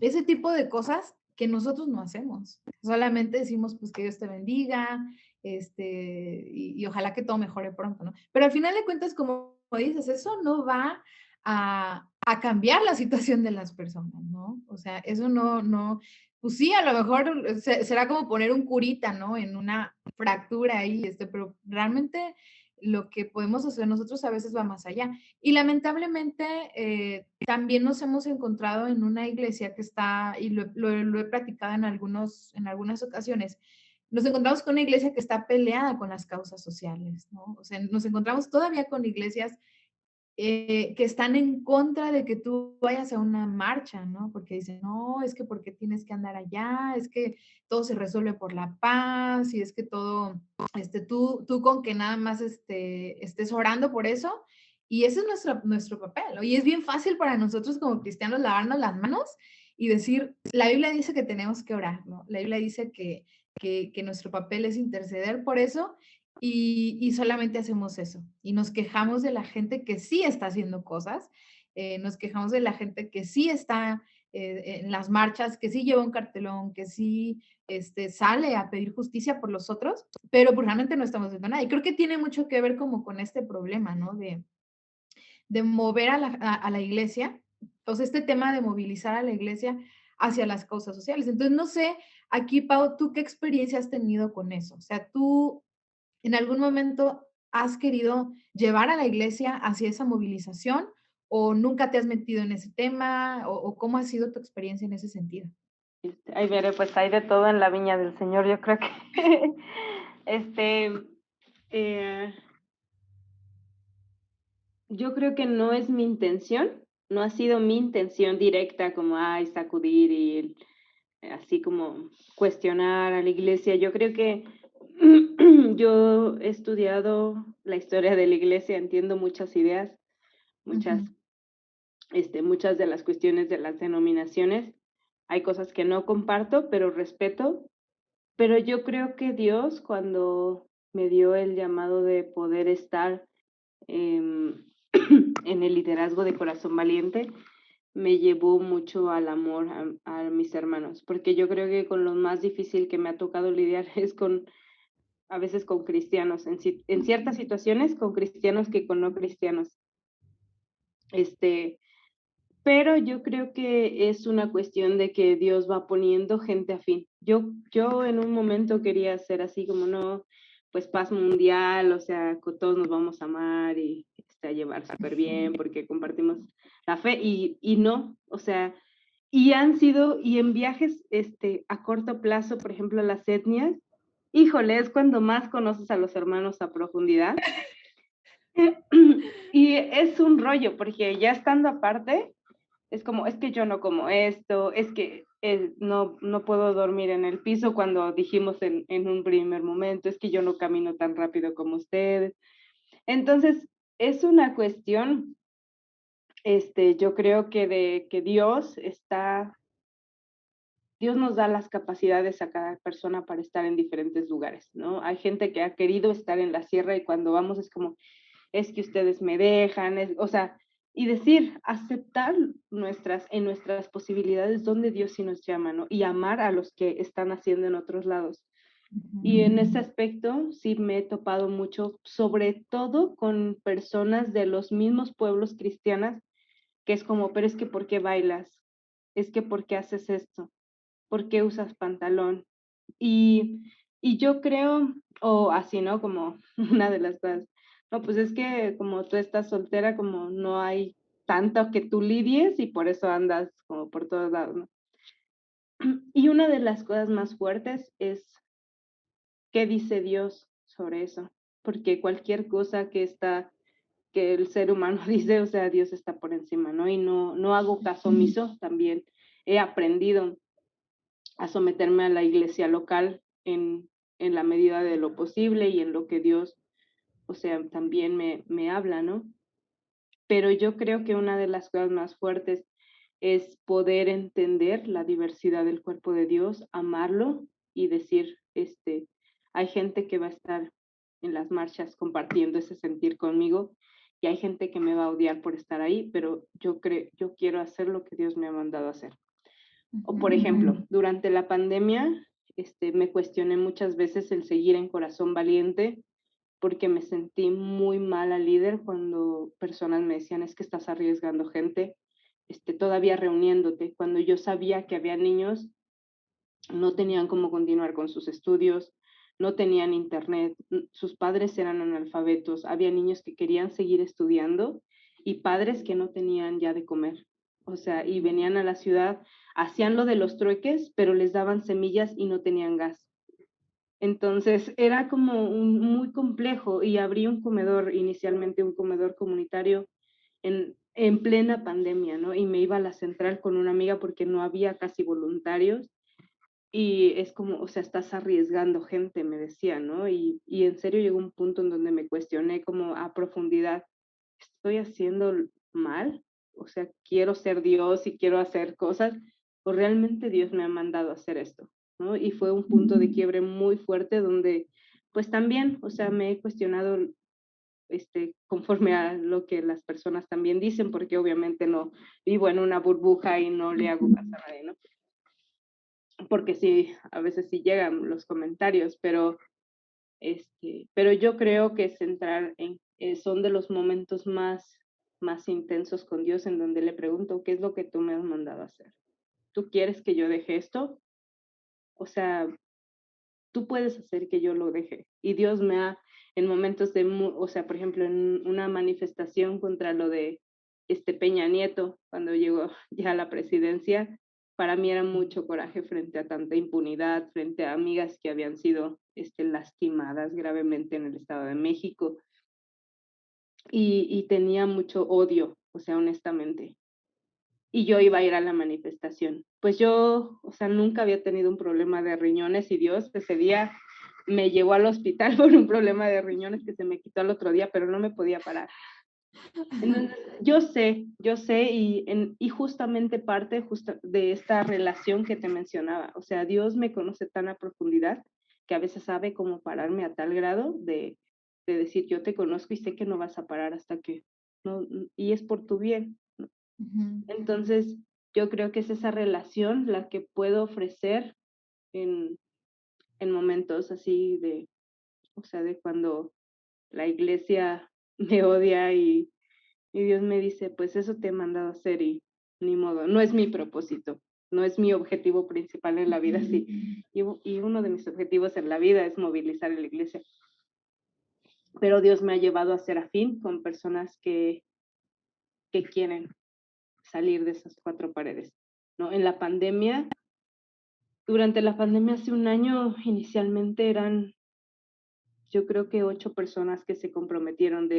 ese tipo de cosas que nosotros no hacemos. Solamente decimos, pues que Dios te bendiga, y ojalá que todo mejore pronto, ¿no? Pero al final de cuentas, como dices, eso no va a cambiar la situación de las personas, ¿no? O sea, eso no, pues sí, a lo mejor será como poner un curita, ¿no? En una fractura ahí, pero realmente lo que podemos hacer nosotros a veces va más allá. Y lamentablemente también nos hemos encontrado en una iglesia que está, y lo he platicado en algunas ocasiones, nos encontramos con una iglesia que está peleada con las causas sociales, ¿no? O sea, nos encontramos todavía con iglesias que están en contra de que tú vayas a una marcha, ¿no? Porque dicen, no, es que ¿por qué tienes que andar allá? Es que todo se resuelve por la paz y es que todo, tú con que nada más estés orando por eso. Y ese es nuestro papel, ¿no? Y es bien fácil para nosotros como cristianos lavarnos las manos y decir, la Biblia dice que tenemos que orar, ¿no? La Biblia dice que nuestro papel es interceder por eso y solamente hacemos eso. Y nos quejamos de la gente que sí está haciendo cosas, nos quejamos de la gente que sí está en las marchas, que sí lleva un cartelón, que sí sale a pedir justicia por los otros, pero pues realmente no estamos haciendo nada. Y creo que tiene mucho que ver como con este problema, ¿no? De mover a la iglesia, o sea, este tema de movilizar a la iglesia hacia las causas sociales. Entonces, no sé, aquí, Pau, ¿tú qué experiencia has tenido con eso? O sea, tú ¿en algún momento has querido llevar a la iglesia hacia esa movilización o nunca te has metido en ese tema o cómo ha sido tu experiencia en ese sentido? Ay, mire, pues hay de todo en la viña del Señor, yo creo que, este, eh, yo creo que no es mi intención, no ha sido mi intención directa como, ay, sacudir y así como cuestionar a la iglesia. Yo creo que yo he estudiado la historia de la iglesia, entiendo muchas ideas, muchas, Ujú, muchas de las cuestiones de las denominaciones. Hay cosas que no comparto, pero respeto. Pero yo creo que Dios, cuando me dio el llamado de poder estar em, en el liderazgo de Corazón Valiente, me llevó mucho al amor a mis hermanos, porque yo creo que con lo más difícil que me ha tocado lidiar es con, a veces con cristianos, en ciertas situaciones con cristianos que con no cristianos. Este, pero yo creo que es una cuestión de que Dios va poniendo gente afín. Yo en un momento quería ser así como no, pues paz mundial, o sea, todos nos vamos a amar y a llevar súper bien porque compartimos la fe y no, o sea, y han sido, y en viajes a corto plazo, por ejemplo, las etnias, híjole, es cuando más conoces a los hermanos a profundidad. Y es un rollo, porque ya estando aparte, es como, es que yo no como esto, es que no puedo dormir en el piso cuando dijimos en un primer momento, es que yo no camino tan rápido como ustedes. Entonces, es una cuestión, yo creo que de que Dios nos da las capacidades a cada persona para estar en diferentes lugares, ¿no? Hay gente que ha querido estar en la sierra y cuando vamos es como, es que ustedes me dejan, o sea, y decir, aceptar en nuestras posibilidades donde Dios sí nos llama, ¿no? Y amar a los que están haciendo en otros lados. ujú, Y en ese aspecto sí me he topado mucho, sobre todo con personas de los mismos pueblos cristianas, que es como, pero es que ¿por qué bailas? Es que ¿por qué haces esto? ¿Por qué usas pantalón? Y, y yo creo, o así, ¿no? Como una de las cosas, no, pues es que como tú estás soltera, como no hay tanto que tú lidies y por eso andas como por todos lados, ¿no? Y una de las cosas más fuertes es, ¿qué dice Dios sobre eso? porque cualquier cosa que el ser humano dice, o sea, Dios está por encima, ¿no? Y no hago caso omiso, también he aprendido a someterme a la iglesia local en la medida de lo posible y en lo que Dios, o sea, también me habla, ¿no? Pero yo creo que una de las cosas más fuertes es poder entender la diversidad del cuerpo de Dios, amarlo y decir, hay gente que va a estar en las marchas compartiendo ese sentir conmigo y hay gente que me va a odiar por estar ahí, pero yo quiero hacer lo que Dios me ha mandado a hacer. O por Ujú. ejemplo, durante la pandemia, me cuestioné muchas veces el seguir en Corazón Valiente porque me sentí muy mala líder cuando personas me decían, es que estás arriesgando gente, todavía reuniéndote, cuando yo sabía que había niños, no tenían cómo continuar con sus estudios, no tenían internet, sus padres eran analfabetos, había niños que querían seguir estudiando y padres que no tenían ya de comer. O sea, y venían a la ciudad, hacían lo de los trueques, pero les daban semillas y no tenían gas. Entonces era como muy complejo y abrí un comedor, inicialmente un comedor comunitario en plena pandemia, ¿no? Y me iba a la central con una amiga porque no había casi voluntarios y es como, o sea, estás arriesgando gente, me decía, ¿no? Y en serio llegó un punto en donde me cuestioné como a profundidad, ¿estoy haciendo mal? O sea, quiero ser Dios y quiero hacer cosas, o realmente Dios me ha mandado a hacer esto, ¿no? Y fue un punto de quiebre muy fuerte donde, pues también, o sea, me he cuestionado, conforme a lo que las personas también dicen, porque obviamente no vivo en una burbuja y no le hago caso a nadie, ¿no? Porque sí, a veces sí llegan los comentarios, pero yo creo que centrar son de los momentos más intensos con Dios en donde le pregunto, ¿qué es lo que tú me has mandado a hacer? ¿Tú quieres que yo deje esto? O sea, tú puedes hacer que yo lo deje. Y Dios me ha, en momentos o sea, por ejemplo, en una manifestación contra lo de Peña Nieto, cuando llegó ya a la presidencia, para mí era mucho coraje frente a tanta impunidad, frente a amigas que habían sido lastimadas gravemente en el Estado de México. Y tenía mucho odio, o sea, honestamente. Y yo iba a ir a la manifestación. Pues yo, o sea, nunca había tenido un problema de riñones y Dios ese día me llevó al hospital por un problema de riñones que se me quitó el otro día, pero no me podía parar. Entonces, yo sé y justamente parte de esta relación que te mencionaba. O sea, Dios me conoce tan a profundidad que a veces sabe cómo pararme a tal grado de decir, yo te conozco y sé que no vas a parar hasta que, no, y es por tu bien. Ujú. Entonces, yo creo que es esa relación la que puedo ofrecer en, en momentos así o sea, de cuando la iglesia me odia y Dios me dice, pues eso te he mandado a hacer y ni modo, no es mi propósito, no es mi objetivo principal en la vida, sí. Y uno de mis objetivos en la vida es movilizar a la iglesia. Pero Dios me ha llevado a ser afín con personas que quieren salir de esas cuatro paredes, ¿no? Durante la pandemia hace un año, inicialmente eran, yo creo que 8 personas que se comprometieron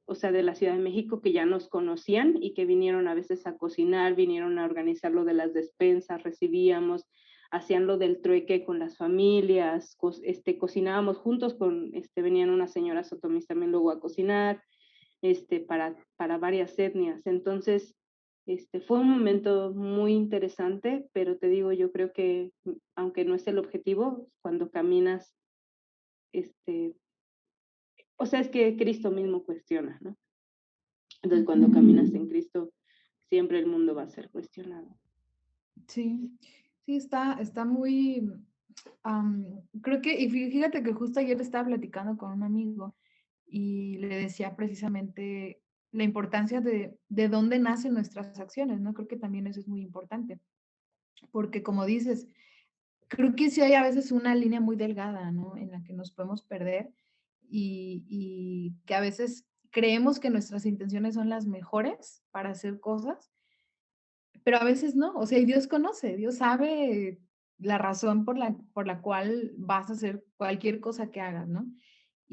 o sea, de la Ciudad de México que ya nos conocían y que vinieron a veces a cocinar, vinieron a organizar lo de las despensas, recibíamos, hacían lo del trueque con las familias, cocinábamos juntos venían unas señoras otomís también luego a cocinar, para varias etnias. Entonces, fue un momento muy interesante, pero te digo, yo creo que aunque no es el objetivo, cuando caminas, este, o sea, es que Cristo mismo cuestiona, ¿no? Entonces, cuando caminas en Cristo, siempre el mundo va a ser cuestionado. Sí, sí, está muy, creo que, y fíjate que justo ayer estaba platicando con un amigo y le decía precisamente la importancia de dónde nacen nuestras acciones, ¿no? Creo que también eso es muy importante, porque como dices, creo que sí hay a veces una línea muy delgada, ¿no? En la que nos podemos perder y que a veces creemos que nuestras intenciones son las mejores para hacer cosas, pero a veces no. O sea, y Dios conoce, Dios sabe la razón por la cual vas a hacer cualquier cosa que hagas, ¿no?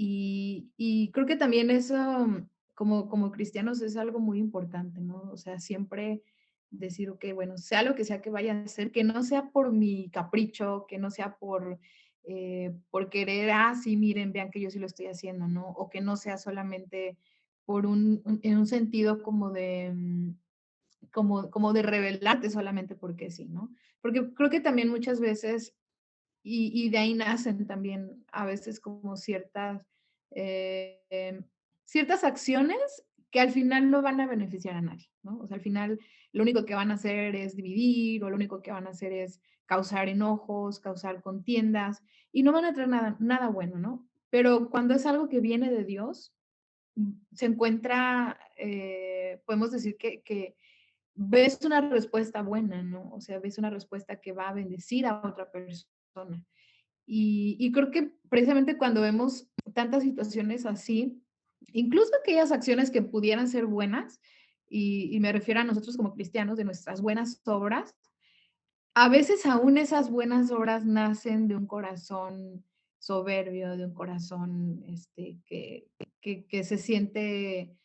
Y creo que también eso, como cristianos, es algo muy importante, ¿no? O sea, siempre decir, ok, bueno, sea lo que sea que vaya a hacer, que no sea por mi capricho, que no sea por querer, sí, miren, vean que yo sí lo estoy haciendo, ¿no? O que no sea solamente en un sentido como de rebelarte solamente porque sí, ¿no? Porque creo que también muchas veces y de ahí nacen también a veces como ciertas acciones que al final no van a beneficiar a nadie, ¿no? O sea, al final lo único que van a hacer es dividir o lo único que van a hacer es causar enojos, causar contiendas y no van a traer nada bueno, ¿no? Pero cuando es algo que viene de Dios, se encuentra, podemos decir que ves una respuesta buena, ¿no? O sea, ves una respuesta que va a bendecir a otra persona. Y creo que precisamente cuando vemos tantas situaciones así, incluso aquellas acciones que pudieran ser buenas, y me refiero a nosotros como cristianos, de nuestras buenas obras, a veces aún esas buenas obras nacen de un corazón soberbio, de un corazón que se siente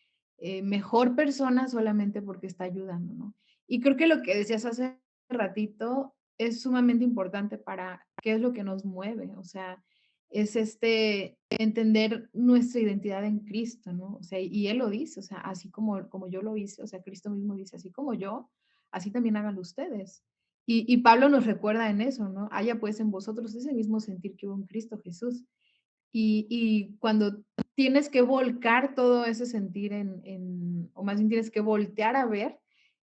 mejor persona solamente porque está ayudando, ¿no? Y creo que lo que decías hace ratito es sumamente importante para qué es lo que nos mueve, o sea, es entender nuestra identidad en Cristo, ¿no? O sea, y Él lo dice, o sea, así como yo lo hice, o sea, Cristo mismo dice, así como yo, así también háganlo ustedes. Y Pablo nos recuerda en eso, ¿no? Haya pues en vosotros ese mismo sentir que hubo en Cristo Jesús. Y cuando tienes que volcar todo ese sentir o más bien tienes que voltear a ver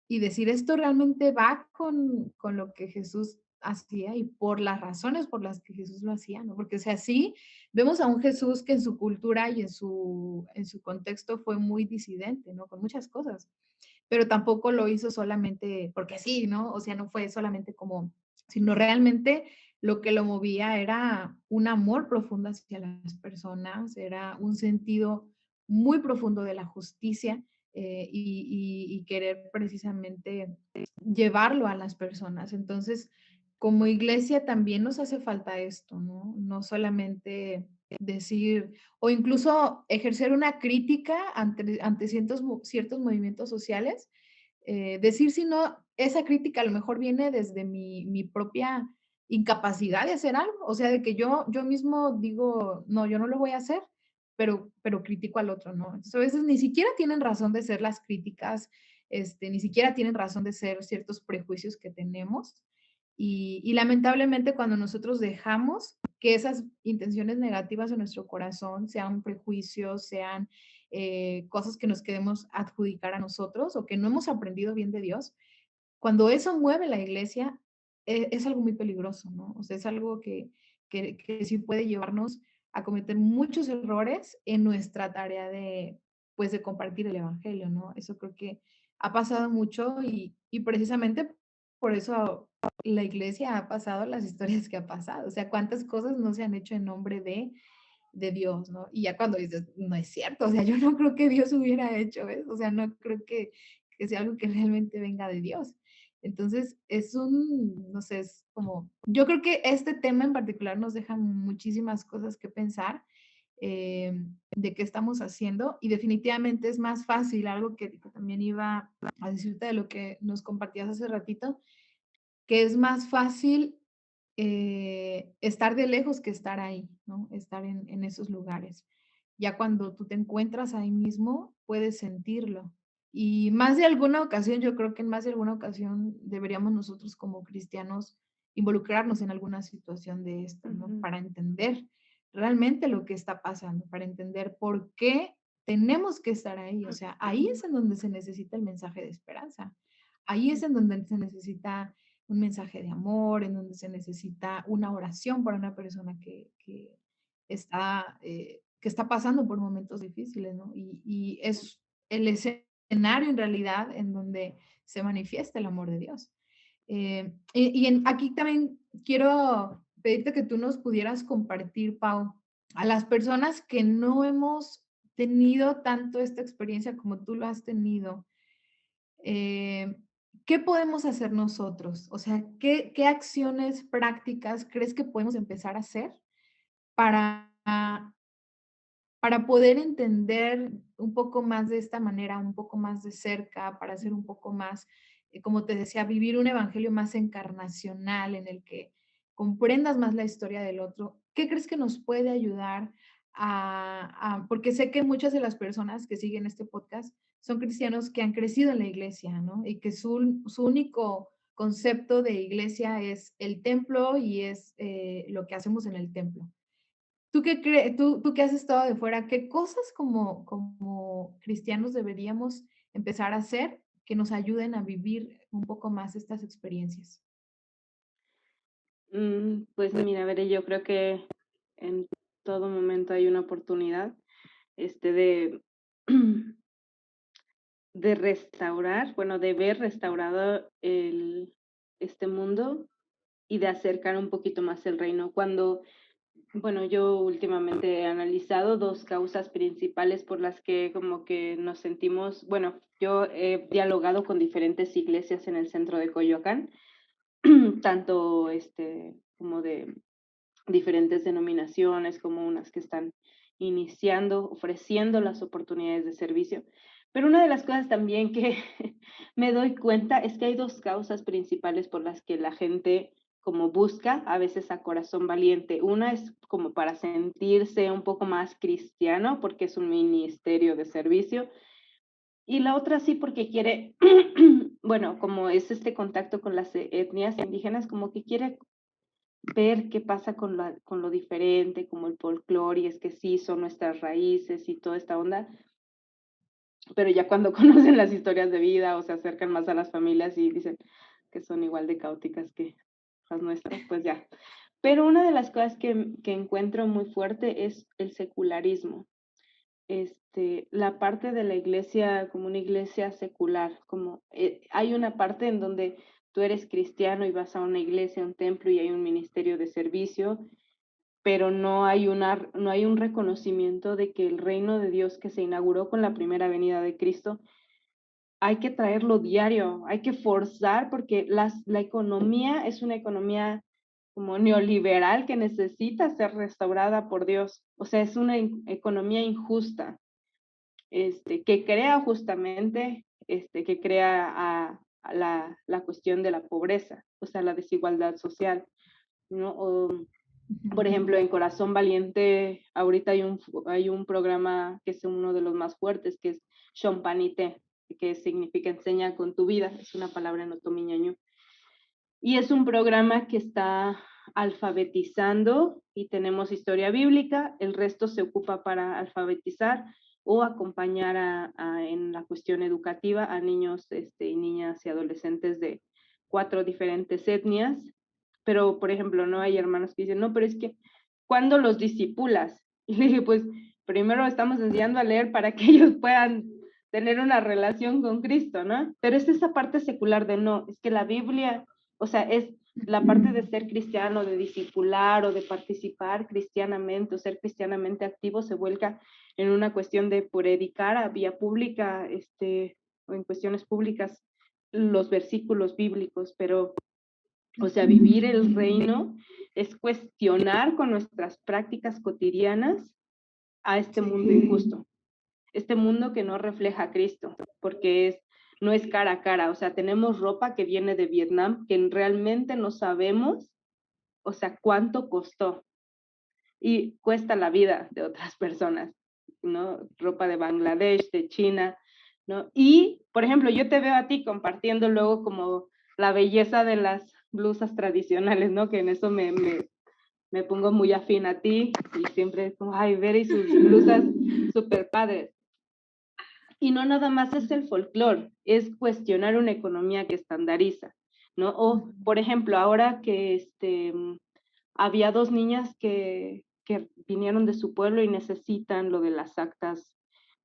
y decir, esto realmente va con lo que Jesús hacía y por las razones por las que Jesús lo hacía, ¿no? Porque, o sea, sí, vemos a un Jesús que en su cultura y en su contexto fue muy disidente, ¿no? Con muchas cosas, pero tampoco lo hizo solamente porque sí, ¿no? O sea, no fue solamente como, sino realmente lo que lo movía era un amor profundo hacia las personas, era un sentido muy profundo de la justicia y querer precisamente llevarlo a las personas. Entonces, como iglesia también nos hace falta esto, ¿no? No solamente decir o incluso ejercer una crítica ante ciertos movimientos sociales, decir si no, esa crítica a lo mejor viene desde mi propia incapacidad de hacer algo, o sea, de que yo mismo digo, no, yo no lo voy a hacer, pero critico al otro, ¿no? Entonces, a veces ni siquiera tienen razón de ser las críticas, ni siquiera tienen razón de ser ciertos prejuicios que tenemos. Y lamentablemente cuando nosotros dejamos que esas intenciones negativas en nuestro corazón sean prejuicios, sean cosas que nos queremos adjudicar a nosotros o que no hemos aprendido bien de Dios, cuando eso mueve la iglesia, es algo muy peligroso, ¿no? O sea, es algo que sí puede llevarnos a cometer muchos errores en nuestra tarea pues, de compartir el evangelio, ¿no? Eso creo que ha pasado mucho y precisamente por eso la iglesia ha pasado las historias que ha pasado. O sea, cuántas cosas no se han hecho en nombre de Dios, ¿no? Y ya cuando dices, no es cierto, o sea, yo no creo que Dios hubiera hecho eso, o sea, no creo que sea algo que realmente venga de Dios. Entonces, no sé, es como, yo creo que este tema en particular nos deja muchísimas cosas que pensar de qué estamos haciendo y definitivamente es más fácil, algo que también iba a decirte de lo que nos compartías hace ratito, que es más fácil estar de lejos que estar ahí, ¿no? Estar en esos lugares. Ya cuando tú te encuentras ahí mismo, puedes sentirlo. Y más de alguna ocasión, yo creo que en más de alguna ocasión deberíamos nosotros como cristianos involucrarnos en alguna situación de esto, ¿no? Ujú, Para entender realmente lo que está pasando, para entender por qué tenemos que estar ahí. O sea, ahí es en donde se necesita el mensaje de esperanza. Ahí es en donde se necesita un mensaje de amor, en donde se necesita una oración para una persona que está pasando por momentos difíciles, ¿no? Y es el escenario en realidad en donde se manifiesta el amor de Dios. Aquí también quiero pedirte que tú nos pudieras compartir, Pau, a las personas que no hemos tenido tanto esta experiencia como tú lo has tenido, eh, ¿qué podemos hacer nosotros? O sea, ¿qué acciones prácticas crees que podemos empezar a hacer para para poder entender un poco más de esta manera, un poco más de cerca, para hacer un poco más, como te decía, vivir un evangelio más encarnacional en el que comprendas más la historia del otro? ¿Qué crees que nos puede ayudar porque sé que muchas de las personas que siguen este podcast son cristianos que han crecido en la iglesia, ¿no? Y que su único concepto de iglesia es el templo y es lo que hacemos en el templo. ¿Tú qué crees, tú que has estado de fuera, qué cosas como cristianos deberíamos empezar a hacer que nos ayuden a vivir un poco más estas experiencias? Pues mira, veré, yo creo que en todo momento hay una oportunidad, de, de restaurar, bueno, de ver restaurado este mundo y de acercar un poquito más el reino. Bueno, yo últimamente he analizado dos causas principales por las que como que nos sentimos, bueno, yo he dialogado con diferentes iglesias en el centro de Coyoacán, tanto como de diferentes denominaciones, como unas que están iniciando, ofreciendo las oportunidades de servicio. Pero una de las cosas también que me doy cuenta es que hay dos causas principales por las que la gente como busca a veces a corazón valiente. Una es como para sentirse un poco más cristiano porque es un ministerio de servicio, y la otra sí porque quiere, bueno, como es este contacto con las etnias indígenas, como que quiere ver qué pasa con lo diferente, como el folclore, y es que sí, son nuestras raíces y toda esta onda, pero ya cuando conocen las historias de vida o se acercan más a las familias y dicen que son igual de caóticas que las nuestras, pues ya. Pero una de las cosas que encuentro muy fuerte es el secularismo. La parte de la iglesia como una iglesia secular, como hay una parte en donde tú eres cristiano y vas a una iglesia, un templo y hay un ministerio de servicio, pero no hay un reconocimiento de que el reino de Dios que se inauguró con la primera venida de Cristo, hay que traerlo diario, hay que forzar porque la economía es una economía como neoliberal que necesita ser restaurada por Dios. O sea, es una economía injusta, que crea justamente, que crea a la cuestión de la pobreza, o sea, la desigualdad social, ¿no? Por Ujú. ejemplo, en Corazón Valiente, ahorita hay un programa que es uno de los más fuertes, que es Shompanite, que significa enseña con tu vida, es una palabra en otomiñaño. Y es un programa que está alfabetizando y tenemos historia bíblica, el resto se ocupa para alfabetizar o acompañar en la cuestión educativa a niños y niñas y adolescentes de 4 diferentes etnias. Pero, por ejemplo, no hay hermanos que dicen, no, pero es que, ¿cuándo los discipulas? Y le dije, pues, primero estamos enseñando a leer para que ellos puedan tener una relación con Cristo, ¿no? Pero es esa parte secular de no, es que la Biblia, o sea, es la parte de ser cristiano, de discipular o de participar cristianamente o ser cristianamente activo se vuelca en una cuestión de predicar a vía pública, o en cuestiones públicas, los versículos bíblicos, pero, o sea, vivir el reino es cuestionar con nuestras prácticas cotidianas a este mundo injusto, este mundo que no refleja a Cristo, porque no es cara a cara, o sea, tenemos ropa que viene de Vietnam que realmente no sabemos, o sea, cuánto costó y cuesta la vida de otras personas, ¿no? Ropa de Bangladesh, de China, ¿no? Y, por ejemplo, yo te veo a ti compartiendo luego como la belleza de las blusas tradicionales, ¿no? Que en eso me pongo muy afín a ti y siempre es como, ay, ver y sus blusas súper padres. Y no nada más es el folclore, es cuestionar una economía que estandariza, ¿no? O, por ejemplo, ahora que había 2 niñas que vinieron de su pueblo y necesitan lo de las actas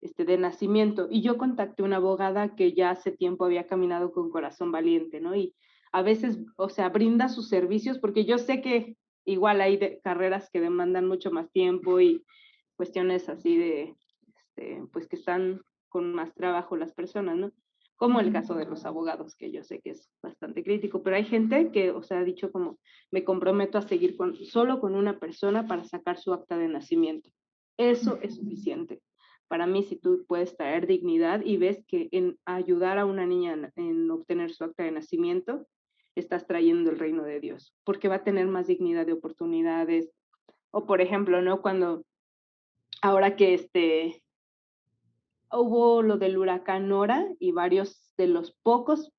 de nacimiento. Y yo contacté a una abogada que ya hace tiempo había caminado con Corazón Valiente, ¿no? Y a veces, o sea, brinda sus servicios, porque yo sé que igual hay carreras que demandan mucho más tiempo y cuestiones así pues que están con más trabajo las personas, ¿no? Como el caso de los abogados, que yo sé que es bastante crítico, pero hay gente que, o sea, ha dicho como, me comprometo a seguir solo con una persona para sacar su acta de nacimiento. Eso es suficiente. Para mí, si tú puedes traer dignidad y ves que en ayudar a una niña en obtener su acta de nacimiento, estás trayendo el reino de Dios, porque va a tener más dignidad de oportunidades. O por ejemplo, ¿no? Cuando ahora que hubo lo del huracán Nora y varios de los pocos,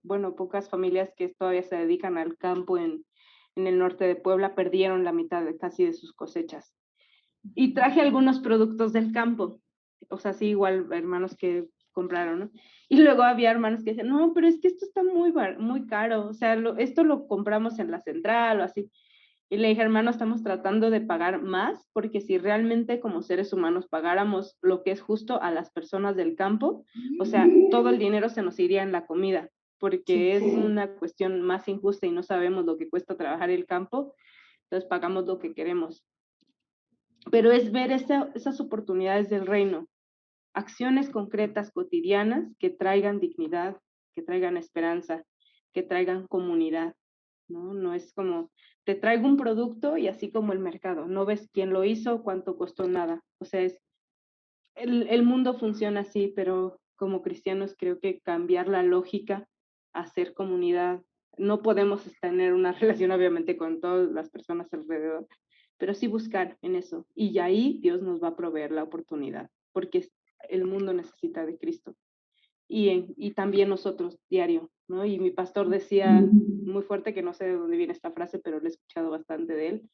bueno, pocas familias que todavía se dedican al campo en el norte de Puebla perdieron la mitad de casi de sus cosechas. Y traje algunos productos del campo, o sea, sí, igual hermanos que compraron, ¿no? Y luego había hermanos que decían, no, pero es que esto está muy caro, o sea, esto lo compramos en la central o así. Y le dije, hermano, estamos tratando de pagar más, porque si realmente como seres humanos pagáramos lo que es justo a las personas del campo, o sea, todo el dinero se nos iría en la comida, Sí. porque es una cuestión más injusta y no sabemos lo que cuesta trabajar el campo, entonces pagamos lo que queremos. Pero es ver esas oportunidades del reino, acciones concretas, cotidianas, que traigan dignidad, que traigan esperanza, que traigan comunidad, ¿no? No es como, te traigo un producto y así como el mercado, no ves quién lo hizo, cuánto costó, nada. O sea, el mundo funciona así, pero como cristianos creo que cambiar la lógica, hacer comunidad, no podemos tener una relación obviamente con todas las personas alrededor, pero sí buscar en eso. Y ahí Dios nos va a proveer la oportunidad, porque el mundo necesita de Cristo. Y también nosotros, diario, ¿no? Y mi pastor decía muy fuerte, que no sé de dónde viene esta frase, pero lo he escuchado bastante de él,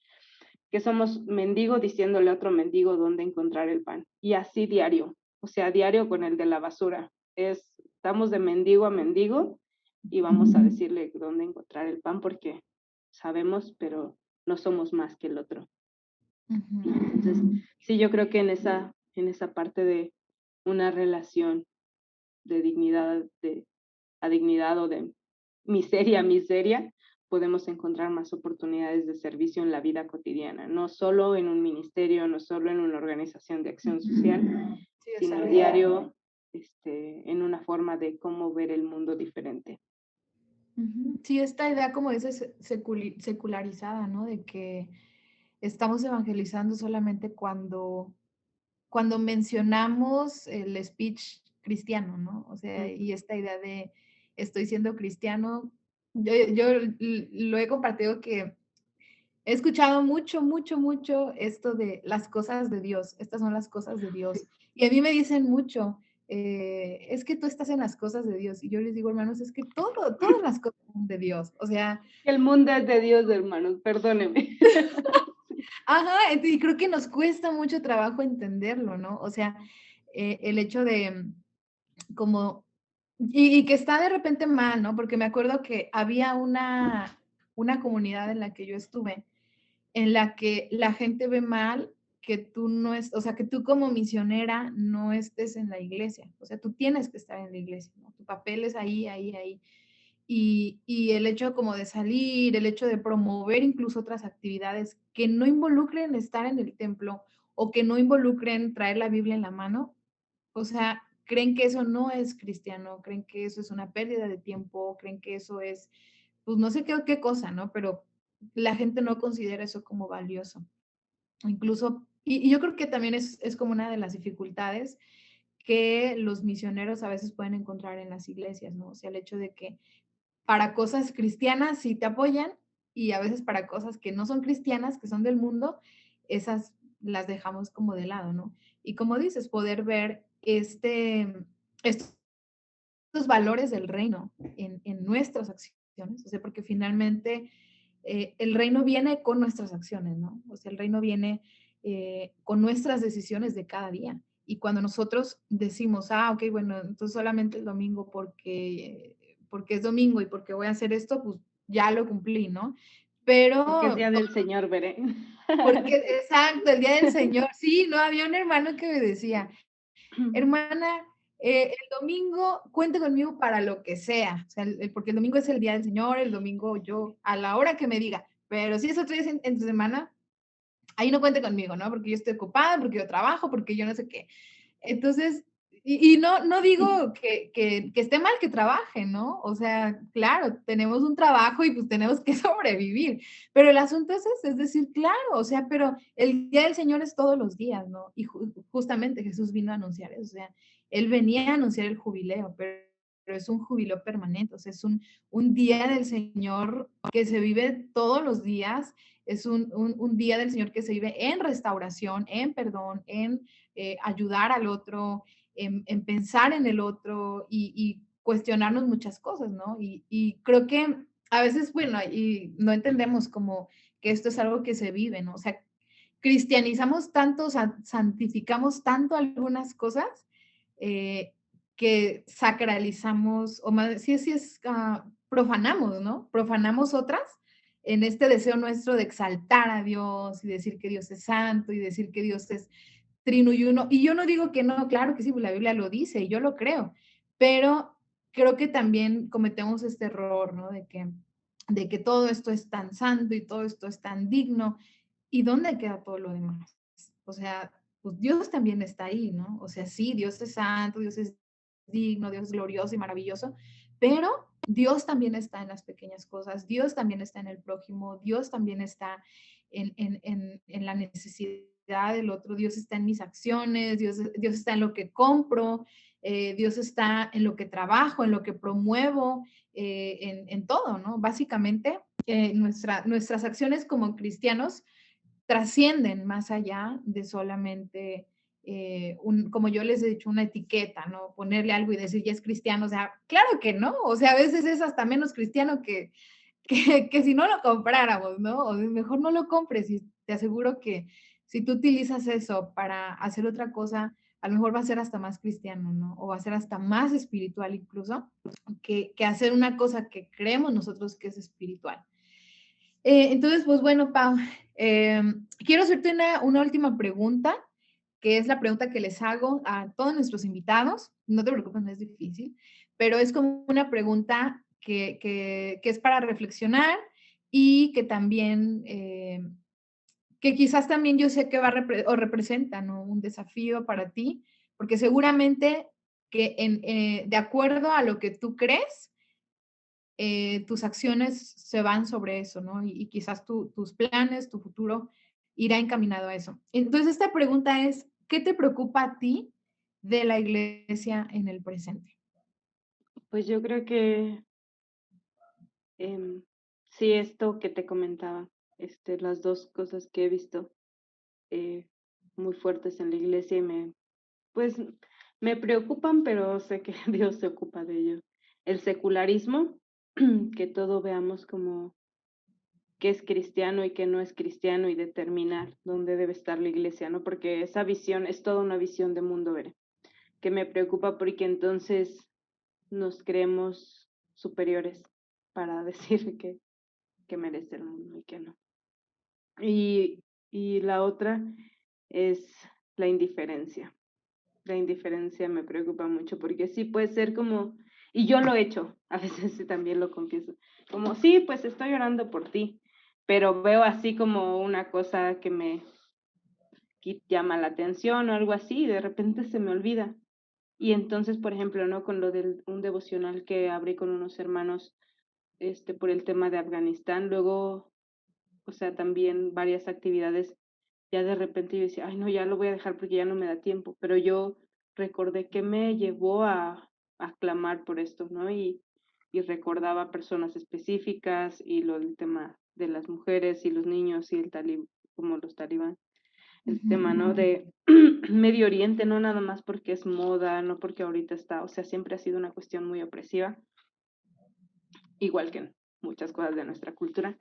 que somos mendigo diciéndole a otro mendigo dónde encontrar el pan. Y así diario, o sea, diario con el de la basura. Estamos de mendigo a mendigo y vamos a decirle dónde encontrar el pan porque sabemos, pero no somos más que el otro. Entonces, sí, yo creo que en esa parte de una relación de dignidad a dignidad o de miseria a miseria, podemos encontrar más oportunidades de servicio en la vida cotidiana, no solo en un ministerio, no solo en una organización de acción social, Sí, sino exacto. diario en una forma de cómo ver el mundo diferente. Sí, esta idea como dices secularizada, ¿no? De que estamos evangelizando solamente cuando mencionamos el speech cristiano, ¿no? O sea, y esta idea de estoy siendo cristiano, yo lo he compartido que he escuchado mucho esto de las cosas de Dios. Estas son las cosas de Dios. Y a mí me dicen mucho, es que tú estás en las cosas de Dios. Y yo les digo, hermanos, es que todas las cosas son de Dios. O sea, El mundo es de Dios, hermanos, perdónenme. ajá, y creo que nos cuesta mucho trabajo entenderlo, ¿no? O sea, el hecho de como, y que está de repente mal, ¿no? Porque me acuerdo que había una comunidad en la que yo estuve en la que la gente ve mal que tú no es, o sea, que tú como misionera no estés en la iglesia, o sea, tú tienes que estar en la iglesia, ¿no? Tu papel es ahí. Y el hecho como de salir, el hecho de promover incluso otras actividades que no involucren estar en el templo o que no involucren traer la Biblia en la mano, o sea, creen que eso no es cristiano, creen que eso es una pérdida de tiempo, creen que eso es, pues no sé qué cosa, ¿no? Pero la gente no considera eso como valioso. Incluso, y yo creo que también es como una de las dificultades que los misioneros a veces pueden encontrar en las iglesias, ¿no? O sea, el hecho de que para cosas cristianas sí te apoyan y a veces para cosas que no son cristianas, que son del mundo, esas las dejamos como de lado, ¿no? Y como dices, poder ver estos valores del reino en nuestras acciones, o sea, porque finalmente el reino viene con nuestras acciones, ¿no? O sea, el reino viene con nuestras decisiones de cada día. Y cuando nosotros decimos, ok, bueno, entonces solamente el domingo porque es domingo y porque voy a hacer esto, pues ya lo cumplí, ¿no? Porque es Pero, día del Señor, veré. porque, exacto, el día del Señor, sí, no, había un hermano que me decía, hermana, el domingo cuente conmigo para lo que sea, o sea, porque el domingo es el día del Señor, el domingo yo, a la hora que me diga, pero si es otro día en tu semana, ahí no cuente conmigo, ¿no? Porque yo estoy ocupada, porque yo trabajo, porque yo no sé qué. Entonces, Y no digo que esté mal que trabajen, ¿no? O sea, claro, tenemos un trabajo y pues tenemos que sobrevivir, pero el asunto es ese, es decir, claro, o sea, pero el día del Señor es todos los días, ¿no? Y justamente Jesús vino a anunciar eso, o sea, él venía a anunciar el jubileo, pero es un jubileo permanente, o sea, es un día del Señor que se vive todos los días, es un día del Señor que se vive en restauración, en perdón, en ayudar al otro, en pensar en el otro y cuestionarnos muchas cosas, ¿no? Y creo que a veces, bueno, y no entendemos como que esto es algo que se vive, ¿no? O sea, cristianizamos tanto, santificamos tanto algunas cosas que sacralizamos, o más, sí es, profanamos, ¿no? Profanamos otras en este deseo nuestro de exaltar a Dios y decir que Dios es santo y decir que Dios es trino y uno. Y yo no digo que no, claro que sí, pues la Biblia lo dice y yo lo creo, pero creo que también cometemos este error, ¿no? De que todo esto es tan santo y todo esto es tan digno. ¿Y dónde queda todo lo demás? O sea, pues Dios también está ahí, ¿no? O sea, sí, Dios es santo, Dios es digno, Dios es glorioso y maravilloso, pero Dios también está en las pequeñas cosas, Dios también está en el prójimo, Dios también está en la necesidad del otro, Dios está en mis acciones, Dios está en lo que compro, Dios está en lo que trabajo, en lo que promuevo, en todo, ¿no? Básicamente, nuestras acciones como cristianos trascienden más allá de solamente, como yo les he dicho, una etiqueta, ¿no? Ponerle algo y decir, ya es cristiano, o sea, claro que no, o sea, a veces es hasta menos cristiano que si no lo compráramos, ¿no? O mejor no lo compres y te aseguro que si tú utilizas eso para hacer otra cosa, a lo mejor va a ser hasta más cristiano, ¿no? O va a ser hasta más espiritual incluso, que hacer una cosa que creemos nosotros que es espiritual. Entonces, pues bueno, Pau, quiero hacerte una última pregunta, que es la pregunta que les hago a todos nuestros invitados. No te preocupes, no es difícil, pero es como una pregunta que es para reflexionar y que también, que quizás también yo sé que o representa, ¿no? Un desafío para ti, porque seguramente que de acuerdo a lo que tú crees, tus acciones se van sobre eso, ¿no? Y quizás tus planes, tu futuro irá encaminado a eso. Entonces, esta pregunta es, ¿qué te preocupa a ti de la iglesia en el presente? Pues yo creo que sí, esto que te comentaba, las dos cosas que he visto eh, muy fuertes en la iglesia y pues, me preocupan, pero sé que Dios se ocupa de ello. El secularismo, que todo veamos como qué es cristiano y qué no es cristiano y determinar dónde debe estar la iglesia, ¿no? Porque esa visión es toda una visión de mundo, ¿verdad? Que me preocupa porque entonces nos creemos superiores para decir que merece el mundo y que no. Y la otra es la indiferencia. La indiferencia me preocupa mucho porque sí puede ser como, y yo lo he hecho, a veces sí también lo confieso, como sí, pues estoy orando por ti, pero veo así como una cosa que me llama la atención o algo así y de repente se me olvida. Y entonces, por ejemplo, ¿no? Con lo de un devocional que abrí con unos hermanos, por el tema de Afganistán, luego, o sea, también varias actividades, ya de repente yo decía, ay, no, ya lo voy a dejar porque ya no me da tiempo, pero yo recordé que me llevó a clamar por esto, ¿no? Y recordaba personas específicas y lo del tema de las mujeres y los niños y como los talibán, el Ujú, tema, ¿no? De Medio Oriente, no nada más porque es moda, no porque ahorita está, o sea, siempre ha sido una cuestión muy opresiva, igual que en muchas cosas de nuestra cultura.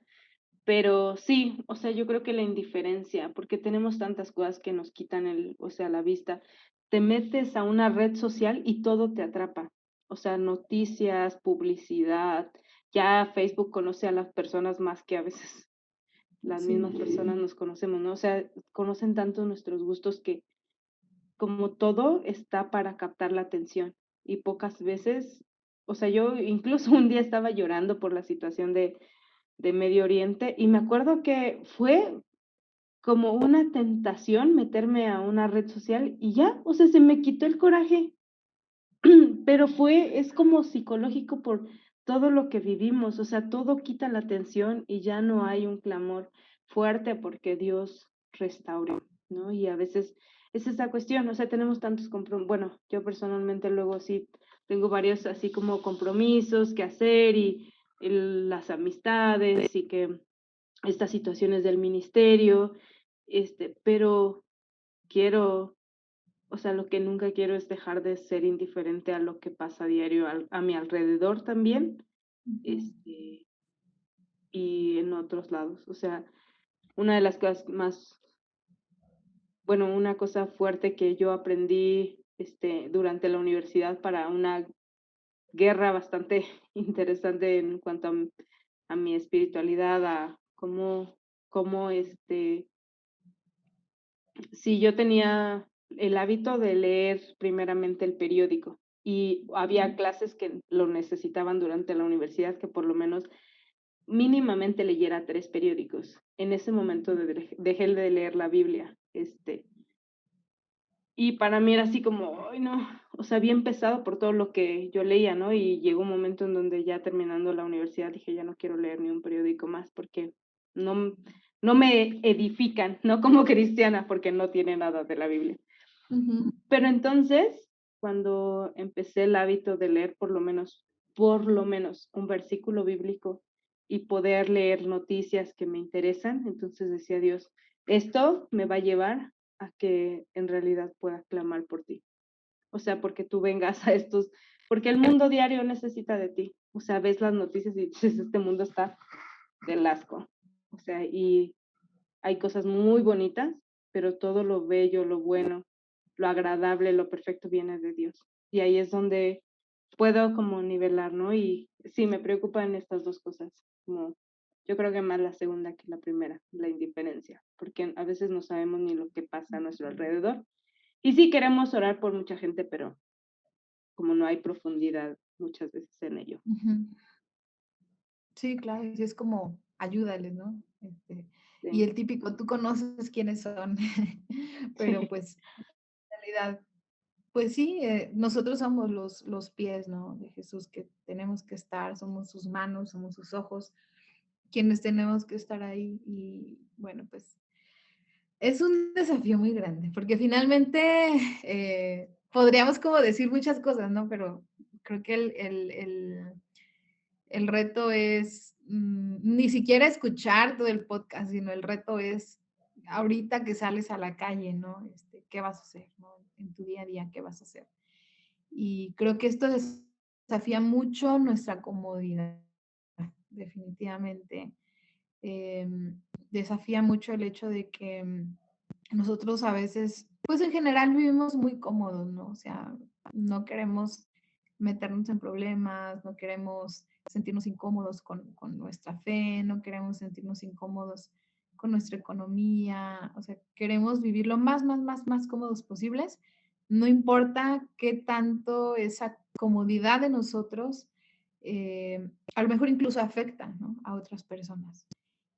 Pero sí, o sea, yo creo que la indiferencia, porque tenemos tantas cosas que nos quitan o sea, la vista. Te metes a una red social y todo te atrapa. O sea, noticias, publicidad. Ya Facebook conoce a las personas más que a veces las mismas sí. personas nos conocemos, ¿no? O sea, conocen tanto nuestros gustos que como todo está para captar la atención. Y pocas veces, o sea, yo incluso un día estaba llorando por la situación de Medio Oriente y me acuerdo que fue como una tentación meterme a una red social y ya, o sea, se me quitó el coraje pero es como psicológico por todo lo que vivimos, o sea, todo quita la atención y ya no hay un clamor fuerte porque Dios restaure, ¿no? Y a veces es esa cuestión, o sea, tenemos tantos compromisos, bueno, yo personalmente luego sí tengo varios así como compromisos que hacer y las amistades y que estas situaciones del ministerio, pero quiero, o sea, lo que nunca quiero es dejar de ser indiferente a lo que pasa a diario a mi alrededor también, Ujú, este, y en otros lados. O sea, una de las cosas más, bueno, una cosa fuerte que yo aprendí, durante la universidad para una guerra bastante interesante en cuanto a mi espiritualidad, a cómo, sí, yo tenía el hábito de leer primeramente el periódico y había clases que lo necesitaban durante la universidad, que por lo menos mínimamente leyera 3 periódicos. En ese momento dejé de leer la Biblia, y para mí era así como, ay no, o sea, bien pesado por todo lo que yo leía, ¿no? Y llegó un momento en donde ya terminando la universidad dije: "Ya no quiero leer ni un periódico más porque no no me edifican, no como cristiana, porque no tiene nada de la Biblia". ujú, Pero entonces, cuando empecé el hábito de leer por lo menos un versículo bíblico y poder leer noticias que me interesan, entonces decía Dios, esto me va a llevar a que en realidad pueda clamar por ti. O sea, porque tú vengas a estos, porque el mundo diario necesita de ti. O sea, ves las noticias y dices, este mundo está del asco. O sea, y hay cosas muy bonitas, pero todo lo bello, lo bueno, lo agradable, lo perfecto viene de Dios. Y ahí es donde puedo como nivelar, ¿no? Y sí, me preocupan estas 2 cosas, como yo creo que más la segunda que la primera, la indiferencia, porque a veces no sabemos ni lo que pasa a nuestro alrededor. Y sí queremos orar por mucha gente, pero como no hay profundidad muchas veces en ello. ujú. Sí, claro, sí es como ayúdales, ¿no? Y Sí, el típico, tú conoces quiénes son, pero sí, pues en realidad, pues sí, nosotros somos los pies, ¿no? De Jesús que tenemos que estar, somos sus manos, somos sus ojos, quienes tenemos que estar ahí y bueno, pues es un desafío muy grande, porque finalmente podríamos como decir muchas cosas, ¿no? Pero creo que el reto es ni siquiera escuchar todo el podcast, sino el reto es ahorita que sales a la calle, ¿no? ¿Qué vas a hacer, ¿no? En tu día a día, ¿qué vas a hacer? Y creo que esto desafía mucho nuestra comodidad, definitivamente. Desafía mucho el hecho de que nosotros a veces, pues en general vivimos muy cómodos, ¿no? O sea, no queremos meternos en problemas, no queremos sentirnos incómodos con nuestra fe, no queremos sentirnos incómodos con nuestra economía, o sea, queremos vivir lo más cómodos posibles, no importa qué tanto esa comodidad de nosotros a lo mejor incluso afecta, ¿no? A otras personas.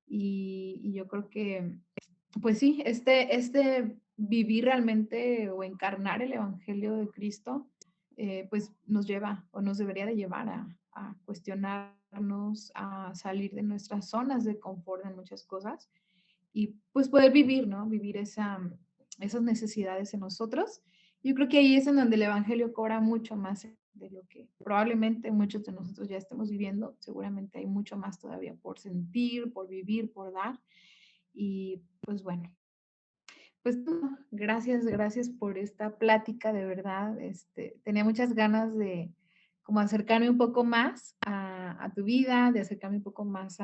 Y yo creo que, pues sí, este vivir realmente o encarnar el Evangelio de Cristo, pues nos lleva o nos debería de llevar a cuestionarnos, a salir de nuestras zonas de confort en muchas cosas y pues poder vivir, ¿no? Vivir esas necesidades en nosotros. Yo creo que ahí es en donde el Evangelio cobra mucho más de lo que probablemente muchos de nosotros ya estemos viviendo. Seguramente hay mucho más todavía por sentir, por vivir, por dar. Y pues bueno, pues no, gracias, gracias por esta plática, de verdad. Tenía muchas ganas de como acercarme un poco más a tu vida, de acercarme un poco más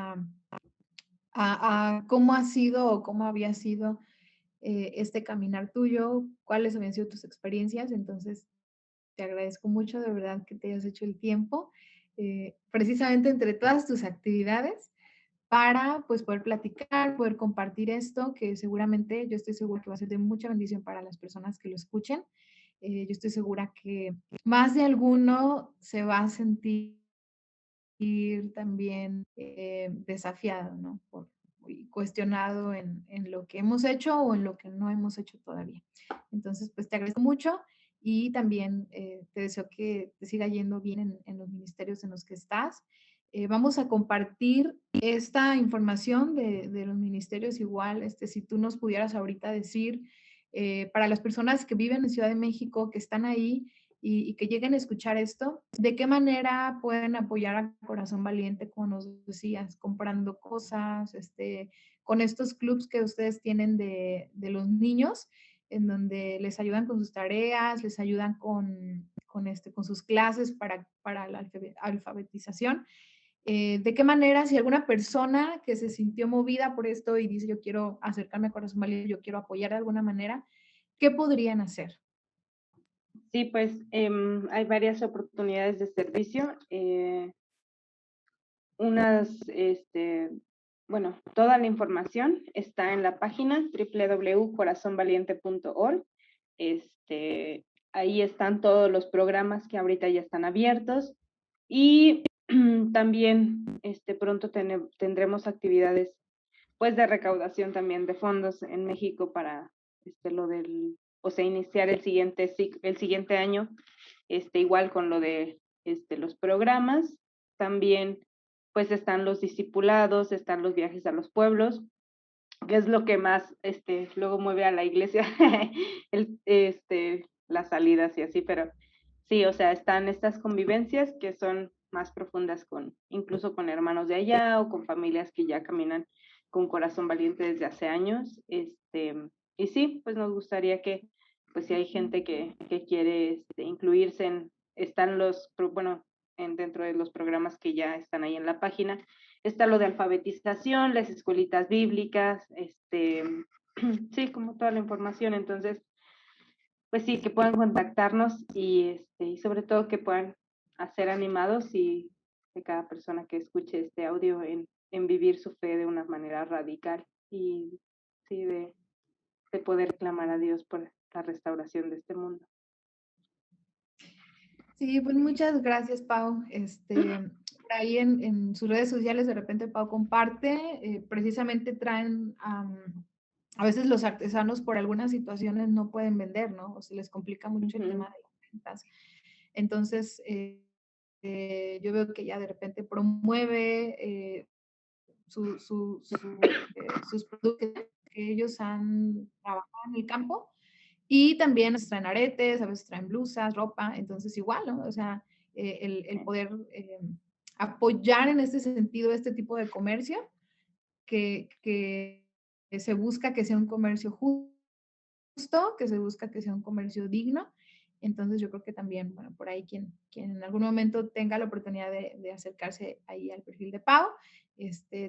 a cómo ha sido o cómo había sido este caminar tuyo, cuáles habían sido tus experiencias. Entonces, te agradezco mucho de verdad que te hayas hecho el tiempo, precisamente entre todas tus actividades, para pues poder platicar, poder compartir esto, que seguramente yo estoy segura que va a ser de mucha bendición para las personas que lo escuchen. Yo estoy segura que más de alguno se va a sentir también desafiado, ¿no? Y cuestionado en lo que hemos hecho o en lo que no hemos hecho todavía. Entonces, pues te agradezco mucho y también te deseo que te siga yendo bien en los ministerios en los que estás. Vamos a compartir esta información de los ministerios igual, si tú nos pudieras ahorita decir, para las personas que viven en Ciudad de México, que están ahí y que lleguen a escuchar esto, ¿de qué manera pueden apoyar a Corazón Valiente, como nos decías, comprando cosas, con estos clubs que ustedes tienen de los niños, en donde les ayudan con sus tareas, les ayudan con sus clases para la alfabetización? ¿De qué manera, si alguna persona que se sintió movida por esto y dice, yo quiero acercarme a Corazón Valiente, yo quiero apoyar de alguna manera, qué podrían hacer? Sí, pues hay varias oportunidades de servicio. Bueno, toda la información está en la página www.corazonvaliente.org. Ahí están todos los programas que ahorita ya están abiertos y también pronto tendremos actividades pues de recaudación también de fondos en México para iniciar el siguiente año, igual con lo de los programas. También pues están los discipulados, están los viajes a los pueblos, que es lo que más luego mueve a la iglesia, las salidas y así, pero sí, o sea, están estas convivencias que son más profundas incluso con hermanos de allá o con familias que ya caminan con Corazón Valiente desde hace años. Y sí, pues nos gustaría que, pues si hay gente que quiere incluirse dentro de los programas que ya están ahí en la página, está lo de alfabetización, las escuelitas bíblicas, sí, como toda la información. Entonces, pues sí, que puedan contactarnos y sobre todo que puedan ser animados y de cada persona que escuche este audio en vivir su fe de una manera radical y sí, de poder clamar a Dios por la restauración de este mundo. Sí, pues muchas gracias, Pau. Por ahí en sus redes sociales de repente Pau comparte, precisamente traen, a veces los artesanos por algunas situaciones no pueden vender, ¿no? O se les complica mucho el tema de las ventas. Entonces, yo veo que ella de repente promueve sus productos que ellos han trabajado en el campo y también traen aretes, a veces traen blusas, ropa, entonces igual, ¿no? O sea, el poder apoyar en este sentido este tipo de comercio que se busca que sea un comercio justo, que se busca que sea un comercio digno. Entonces yo creo que también, bueno, por ahí quien en algún momento tenga la oportunidad de acercarse ahí al perfil de Pau,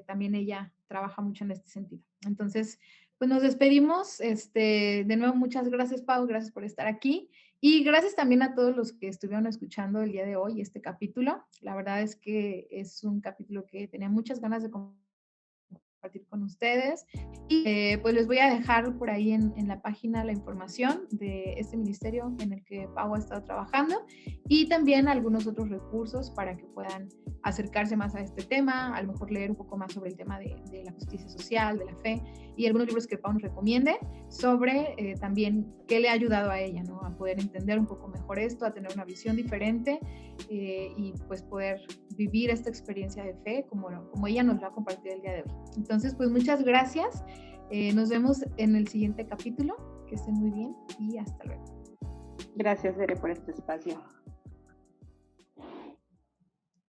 también ella trabaja mucho en este sentido. Entonces, pues nos despedimos. De nuevo, muchas gracias, Pau, gracias por estar aquí. Y gracias también a todos los que estuvieron escuchando el día de hoy este capítulo. La verdad es que es un capítulo que tenía muchas ganas de compartir con ustedes. Y pues les voy a dejar por ahí en la página la información de este ministerio en el que Pau ha estado trabajando y también algunos otros recursos para que puedan acercarse más a este tema, a lo mejor leer un poco más sobre el tema de la justicia social, de la fe y algunos libros que Pau nos recomiende sobre también qué le ha ayudado a ella, ¿no? A poder entender un poco mejor esto, a tener una visión diferente y pues poder vivir esta experiencia de fe como ella nos lo ha compartido el día de hoy. Entonces, pues muchas gracias. Nos vemos en el siguiente capítulo. Que estén muy bien y hasta luego. Gracias, Bere, por este espacio.